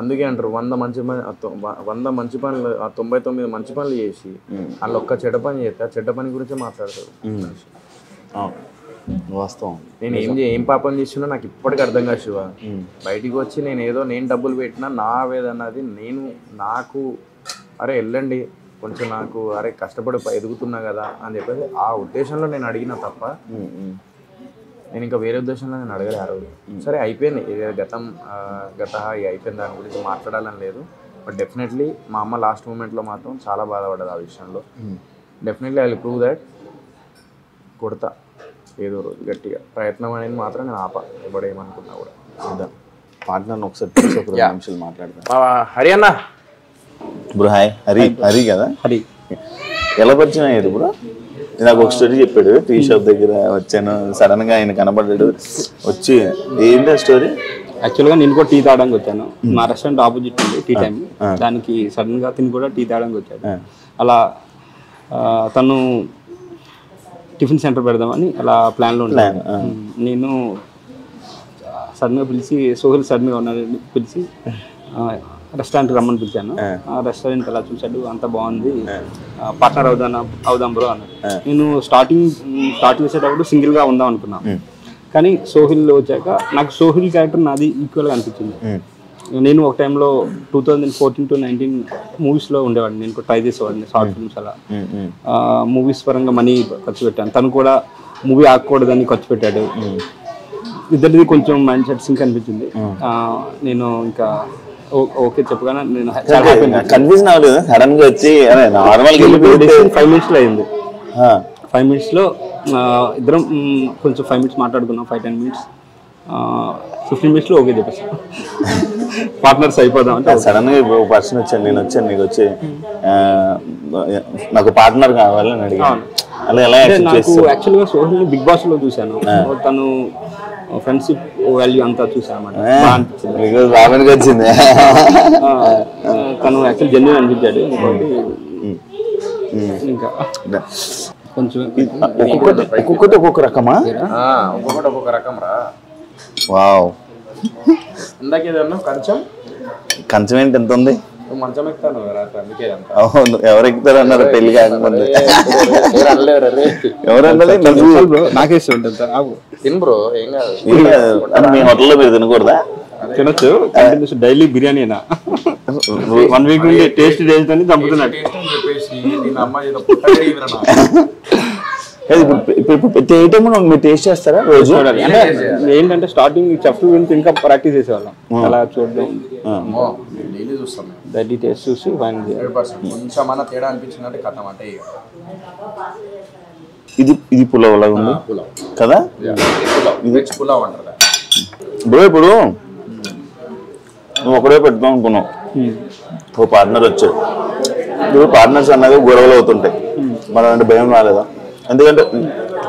అందుకే అంటారు 100 మంచి పనులు 99 మంచి పనులు చేసి వాళ్ళు ఒక్క చెడ్డ పని చేస్తే ఆ చెడ్డ పని గురించే మాట్లాడతారు. వాస్తవం. నేను ఏం పాపం చేసినా నాకు ఇప్పటికీ అర్థం కాదు శివ. బయటికి వచ్చి నేను డబ్బులు పెట్టినా నా వేదన్నది నాకు అరే వెళ్ళండి కొంచెం నాకు అరే కష్టపడి ఎదుగుతున్నా కదా అని చెప్పేసి ఆ ఉద్దేశంలో నేను అడిగిన తప్ప నేను ఇంకా వేరే ఉద్దేశంలో నేను అడగలే ఆ రోజు. సరే అయిపోయింది, గత అయిపోయింది, దాని గురించి మాట్లాడాలని లేదు. బట్ డెఫినెట్లీ మా అమ్మ లాస్ట్ మూమెంట్లో మాత్రం చాలా బాధపడ్డది ఆ విషయంలో. Definitely I will prove that. కొడతా ఏదో రోజు గట్టిగా, ప్రయత్నం అనేది మాత్రం నేను ఎవడేమనుకున్నా కూడా. చూద్దాం. పార్ట్నర్ని ఒకసారి మాట్లాడతాను. హరి అన్న. Bro hi. హరి కదా? హరి. ఎలా పరిచయం అయ్యేది బ్రో? నాకు ఒక స్టోరీ చెప్పాడు, టీ షాప్ దగ్గర వచ్చాను, సడన్ గా ఆయన కనబడ్డాడు, వచ్చి ఏంటి స్టోరీ? యాక్చువల్గా నేను కూడా టీ తాగడానికి వచ్చాను. మా రెస్టారెంట్ ఆపోజిట్ ఉంది టీ టైం, దానికి సడన్ గా తిని కూడా టీ తాగడానికి వచ్చాడు. అలా తను టిఫిన్ సెంటర్ పెడదామని అలా ప్లాన్లో ఉన్నాను. నేను సడన్గా పిలిచి సోహెల్ సడన్గా ఉన్నాడు పిలిచి రెస్టారెంట్కి రమ్మని పిలిచాను. ఆ రెస్టారెంట్ అలా చూశాడు, అంత బాగుంది, పార్ట్నర్ అవుదాం బ్రో అన్నాడు. నేను స్టార్టింగ్ చేసేటప్పుడు సింగిల్గా ఉందాం అనుకున్నాను, కానీ సోహిల్ వచ్చాక నాకు సోహిల్ క్యారెక్టర్ నాది ఈక్వల్గా అనిపించింది. నేను ఒక టైంలో 2014 to 19 మూవీస్లో ఉండేవాడిని, నేను ట్రై చేసేవాడిని షార్ట్ ఫిల్మ్స్ అలా. మూవీస్ పరంగా మనీ ఖర్చు పెట్టాను, తను కూడా మూవీ ఆగకూడదని ఖర్చు పెట్టాడు. ఇద్దరిది కొంచెం మైండ్ సెట్ సింక్ అనిపించింది. నేను ఇంకా ఓకే చెప్పగానే నేను కన్ఫ్యూజన్ అవ్వలేదు. సడన్ గా వచ్చి 5 minutes లో అయింది. 5 minutes లో ఇద్దరం కొంచెం 5 minutes మాట్లాడుకున్నాం, 5-10 minutes. 15 minutes లో ఓకే చెప్పేసి పార్ట్నర్స్ అయిపోదాం అంటే సడన్ గా ఒక పర్సన్ వచ్చాను, నేను వచ్చాను, నీకు వచ్చి నాకు పార్ట్నర్ కావాలని అడిగాను. అలా ఎలా నాకు యాక్చువల్గా సోహిల్ని బిగ్ బాస్ లో చూశాను, తను ఫ్రెండ్షిప్ వాల్యూ అంతా చూసాను అన్నమాట. వచ్చింది తను యాక్చువల్ జెన్యూన్ అనిపించాడు. ఇంకా కొంచెం ఒక్కొక్కటి ఒక్కొక్క రకమా? ఒక్కొక్కటి ఒక్కొక్క రకం రా. వావ్. ఇందాక ఏదన్నా కంచం ఏంటి ఎంత ఉంది? మంచం ఎక్కుతాను అందుకే అవును, ఎవరు ఎక్కుతారు అన్నారు పెళ్లి కాకముందు. ఎవరన్నది? నాకే ఇష్టం ఉంటుంది. తిను బ్రో, ఏం కాదు. మీ హోటల్లో మీరు తినకూడదా? తినొచ్చు, కంటిన్యూస్ డైలీ బిర్యానీనా. 1 వీక్ నుండి టేస్ట్ అని చంపుతున్నాడు. ప్రతి ఐటమ్ మీరు టేస్ట్ చేస్తారా రోజు? అంటే ఏంటంటే స్టార్టింగ్ చెఫ్ గురించి ఇంకా ప్రాక్టీస్ చేసేవాళ్ళం. అలా చూడడం డైలీ చూస్తాం, డైలీ టేస్ట్ చూసి ఫైనల్ చేయాలి. కొంచెం మన తేడా అనిపించినట్టు కథ అంటే ఇది పులావ్ లాగా ఉంది కదా? వెజ్ పులావ్ అంటారు బ్రో. ఇప్పుడు నువ్వు ఒకడే పెడతాం అనుకున్నావు, ఓ పార్ట్నర్ వచ్చాడు. ఇప్పుడు పార్ట్నర్స్ అన్నది గొడవలు అవుతుంటాయి, మన అంటే భయం రాలేదా? ఎందుకంటే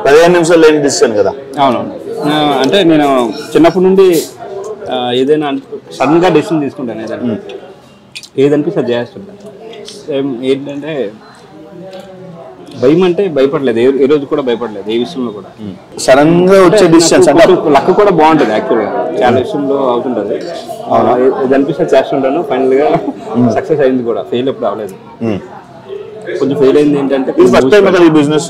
15 నిమిషాలు లేని డిసిషన్ కదా. అవునవును. అంటే నేను చిన్నప్పటి నుండి ఏదైనా సడన్గా డెసిషన్ తీసుకుంటాను. ఏదనిపిస్తే అది చేస్తుంటాను. ఏంటంటే భయం అంటే భయపడలేదు, ఏ రోజు కూడా భయపడలేదు, ఏ విషయంలో కూడా. సడన్ గా వచ్చే డిసిషన్స్ అంటే లక్ కూడా బాగుంటుంది యాక్చువల్గా, చాలా విషయంలో అవుతుంటుంది. ఏది అనిపిస్తే చేస్తుంటాను. ఫైనల్ గా సక్సెస్ అయింది కూడా, ఫెయిల్ ఎప్పుడు అవ్వలేదు. కొంచెం ఫెయిల్ అయింది ఏంటంటే బిజినెస్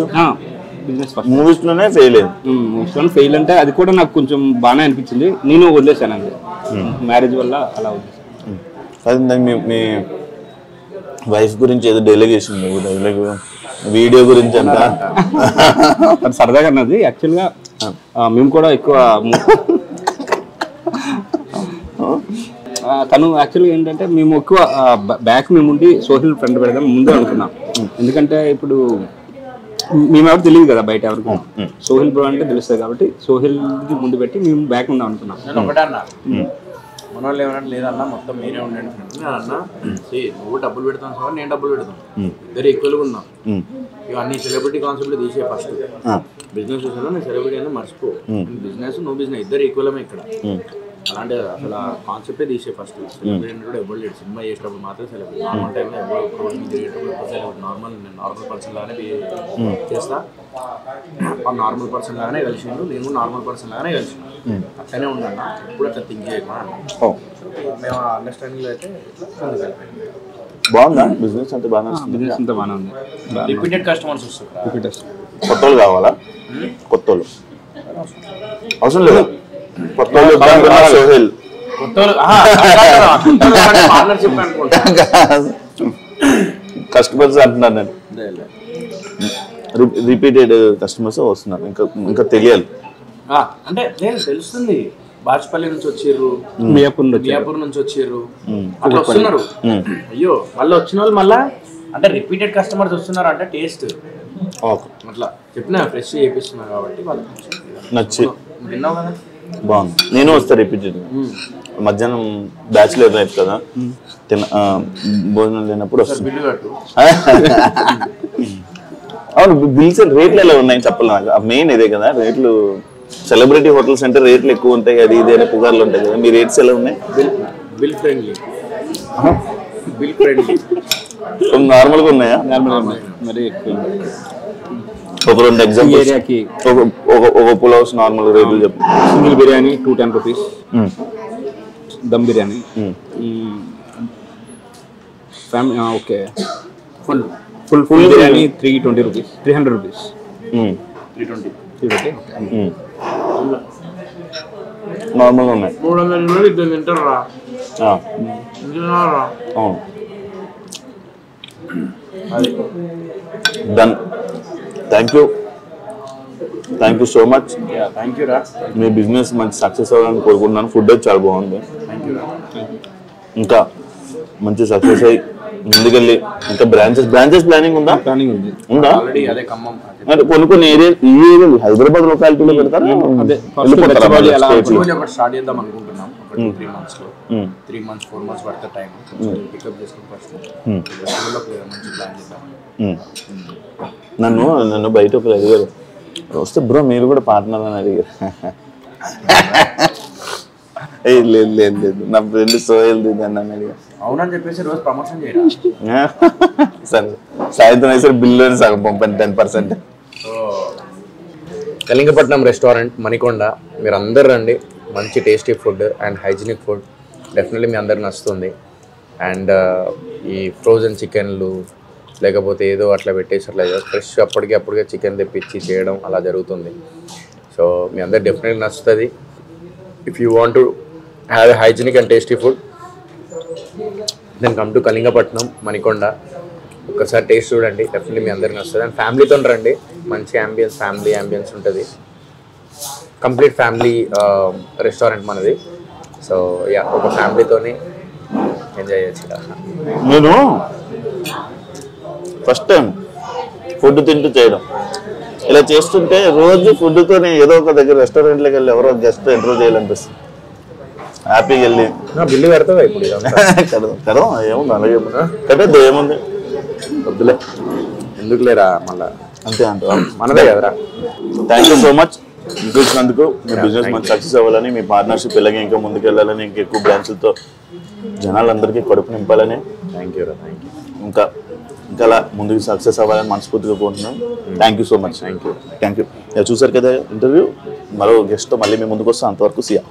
మూవీస్ లోనే ఫెయిల్ అయింది. మూవీస్ లో ఫెయిల్ అంటే అది కూడా నాకు కొంచెం బాగానే అనిపించింది. నేను వదిలేసాను అంతే, మ్యారేజ్ వల్ల అలా వదిలేసాను. మీ వైఫ్ గురించి ఏదో డెలిగేషన్ వీడియో గురించి అంట సరదాగా అన్నది. యాక్చువల్గా మేము కూడా ఎక్కువ తను యాక్చువల్గా ఏంటంటే మేము ఎక్కువ బ్యాక్ మేము ఉండి సోహిల్ ఫ్రెండ్ పెడదాం ముందే అనుకున్నాం. ఎందుకంటే ఇప్పుడు మేము ఎవరు తెలియదు కదా బయట ఎవరికి, సోహిల్ బ్రో అంటే తెలుస్తుంది కాబట్టి సోహిల్ ముందు పెట్టి మేము బ్యాక్ ఉందాం అనుకున్నాం. ఒకటే అన్న, మన వాళ్ళు ఏమన్నా లేదన్నా మొత్తం మీరే ఉండండి అన్న. నువ్వు డబ్బులు పెడతాను సార్, నేను డబ్బులు పెడతాను, ఇద్దరు ఈక్వల్గా ఉందాం. ఇవన్నీ సెలబ్రిటీ కాన్సెప్ట్ తీసే ఫస్ట్. బిజినెస్ చూసాను నేను సెలబ్రిటీ అనేది మర్చిపో, బిజినెస్ నువ్వు బిజినెస్ ఇద్దరు ఈక్వలమే ఇక్కడ. అలాంటి అసలు ఆ కాన్సెప్టే తీసే ఫస్ట్. సెలబ్రిటీ కూడా ఎవరు లేడు, సినిమా చేసేటప్పుడు మాత్రం సెలబ్రిటీ. నార్మల్ టైంలో ఎవరు తిరిగేటప్పుడు ఎప్పుడు సెలబ్రిటీ నార్మల్, నేను నార్మల్ పర్సన్ లాగానే చేస్తా. నార్మల్ పర్సన్ లాగానే కలిసిండు, నేను నార్మల్ పర్సన్ లాగానే కలిసిండు. అట్లనే ఉండన్నా, ఎప్పుడు అట్లా థింక్ చేయకుండా మేము అండర్స్టాండింగ్ అయితే బాగుందా బిజినెస్? అంటే బాగా బిజినెస్ అంతా బాగానే ఉంది. రిపీటెడ్ కస్టమర్స్ వస్తారు. కొత్త వాళ్ళు కావాలా? కొత్త వాళ్ళు అవసరం లేదా? కొత్త సోహెల్ కస్టమర్స్ అంటున్నాను నేను. రిపీటెడ్ కస్టమర్స్ వస్తున్నారు, ఇంకా తెలియాలి. అంటే తెలుస్తుంది, బాజ్పల్లి నుంచి వచ్చిర్రు, మియాపూర్ నుంచి వచ్చిర్రు, అట్లా వస్తున్నారు. అయ్యో మళ్ళీ వచ్చిన వాళ్ళు మళ్ళా అంటే రిపీటెడ్ కస్టమర్స్ వస్తున్నారు అంటే టేస్ట్ అట్లా చెప్పిన ఫ్రెష్ చేపిస్తున్నారు కాబట్టి వాళ్ళు నచ్చి విన్నావు కదా. బాగుంది, నేను వస్తా రిపీటెడ్. మధ్యాహ్నం బ్యాచులర్ లైఫ్ కదా, భోజనం లేనప్పుడు వస్తుంది. బిల్లు కట్టు. అవును, బిల్స్ రేట్లు ఎలా ఉన్నాయి చెప్పాలి నాకు. మెయిన్ ఇదే కదా రేట్లు. సెలబ్రిటీ హోటల్స్ అంటే రేట్లు ఎక్కువ ఉంటాయి, అది ఇది అనే పుగార్లు ఉంటాయి కదా. మీ రేట్స్ ఎలా ఉన్నాయి? బిల్ ఫ్రెండ్లీ, బిల్ ఫ్రెండ్లీ నార్మల్గా ఉన్నాయా? మరి ఎక్కువ ఒక 2 ఎగ్జాంపుల్స్. ఒక పులావ్స్ నార్మల్ రేట్లు చెప్పు. Single biryani 210 rupees, dum biryani okay, full biryani 320 rupees, 300 rupees, 320 నార్మల్గా ఉన్నాయి. 300 రూపాయలు ఇద్దరు తింటారు రా. అవును, done. Thank you so much. Thank you రా. మీ బిజినెస్ మంచి సక్సెస్ అవ్వాలని కోరుకుంటున్నాను. ఫుడ్ అయితే చాలా బాగుంది. ఇంకా మంచి సక్సెస్ అయ్యి ముందుకెళ్ళి ఇంకా బ్రాంచెస్ ప్లానింగ్ ఉందా? ఉందా? అంటే కొన్ని ఏరియా హైదరాబాద్ లొకాలిటీలో పెడతారా? స్టార్ట్ చేద్దాం అనుకుంటున్నాం. 3 months లో 3 months 4 months పడుతుంది టైం. పికప్ చేసుకుని ఫస్ట్ మంచి ప్లాన్ చేద్దాం. నన్ను బయట ఒకరు అడిగారు, వస్తే బ్రో మీరు కూడా పార్ట్నర్ అని అడిగారు. లేదు నా ఫ్రెండ్ సోహెల్ దిద్దాన్ని అడిగారు. అవునని చెప్పేసి రోజు ప్రమోషన్ చేయరా? సరే, సాయంత్రం అయితే బిల్లు సగం పంపండి 10%. కళింగపట్నం రెస్టారెంట్ మణికొండ, మీరు అందరు రండి. మంచి tasty food and hygienic food definitely మీ అందరికి నచ్చుతుంది. అండ్ ఈ ఫ్రోజన్ చికెన్లు లేకపోతే ఏదో అట్లా పెట్టేసి అట్లా ఫ్రెష్ అప్పటికే చికెన్ తెప్పించి చేయడం అలా జరుగుతుంది. సో మీ అందరు డెఫినెట్లీ నచ్చుతుంది. If you want to have a hygienic and tasty food then come to Kalingapatnam Manikonda. ఒకసారి టేస్ట్ చూడండి, డెఫినెట్లీ మీ అందరికి నచ్చుతుంది. అండ్ ఫ్యామిలీతో రండి, మంచి ఫ్యామిలీ యాంబియన్స్ ఉంటుంది. కంప్లీట్ ఫ్యామిలీ రెస్టారెంట్ మనది. సో యా, ఒక ఫ్యామిలీతోని ఎంజాయ్ చేయొచ్చు. నేను ఫస్ట్ టైం ఫుడ్ తింటూ చేయడం, ఇలా చేస్తుంటే రోజు ఫుడ్తోనే ఏదో ఒక దగ్గర రెస్టారెంట్లోకి వెళ్ళి ఎవరో గెస్ట్ ఇంటర్వ్యూ చేయాలనిపిస్తుంది. హ్యాపీగా వెళ్ళి బిల్లు పెడతావా ఇప్పుడు? కదా ఏముంది, అలాగే కట్టేద్దు, ఏముంది, వద్దులే, ఎందుకు లేరా మళ్ళా, అంతే అంత మనదే కదరా. థ్యాంక్ యూ సో మచ్ ఇంకొచ్చినందుకు. మీ బిజినెస్ మంచి సక్సెస్ అవ్వాలని, మీ పార్ట్నర్షిప్ ఇలాగే ఇంకా ముందుకు వెళ్ళాలని, ఇంకా ఎక్కువ బ్రాంచ్లతో జనాలందరికీ కడుపు నింపాలని, థ్యాంక్ యూ. ఇంకా అలా ముందుకు సక్సెస్ అవ్వాలని మనస్ఫూర్తిగా కోరుతున్నాం. Thank you so much. Thank you. చూసారు కదా ఇంటర్వ్యూ. మరో గెస్ట్తో మళ్ళీ మేము ముందుకు వస్తాం. అంతవరకు సియా.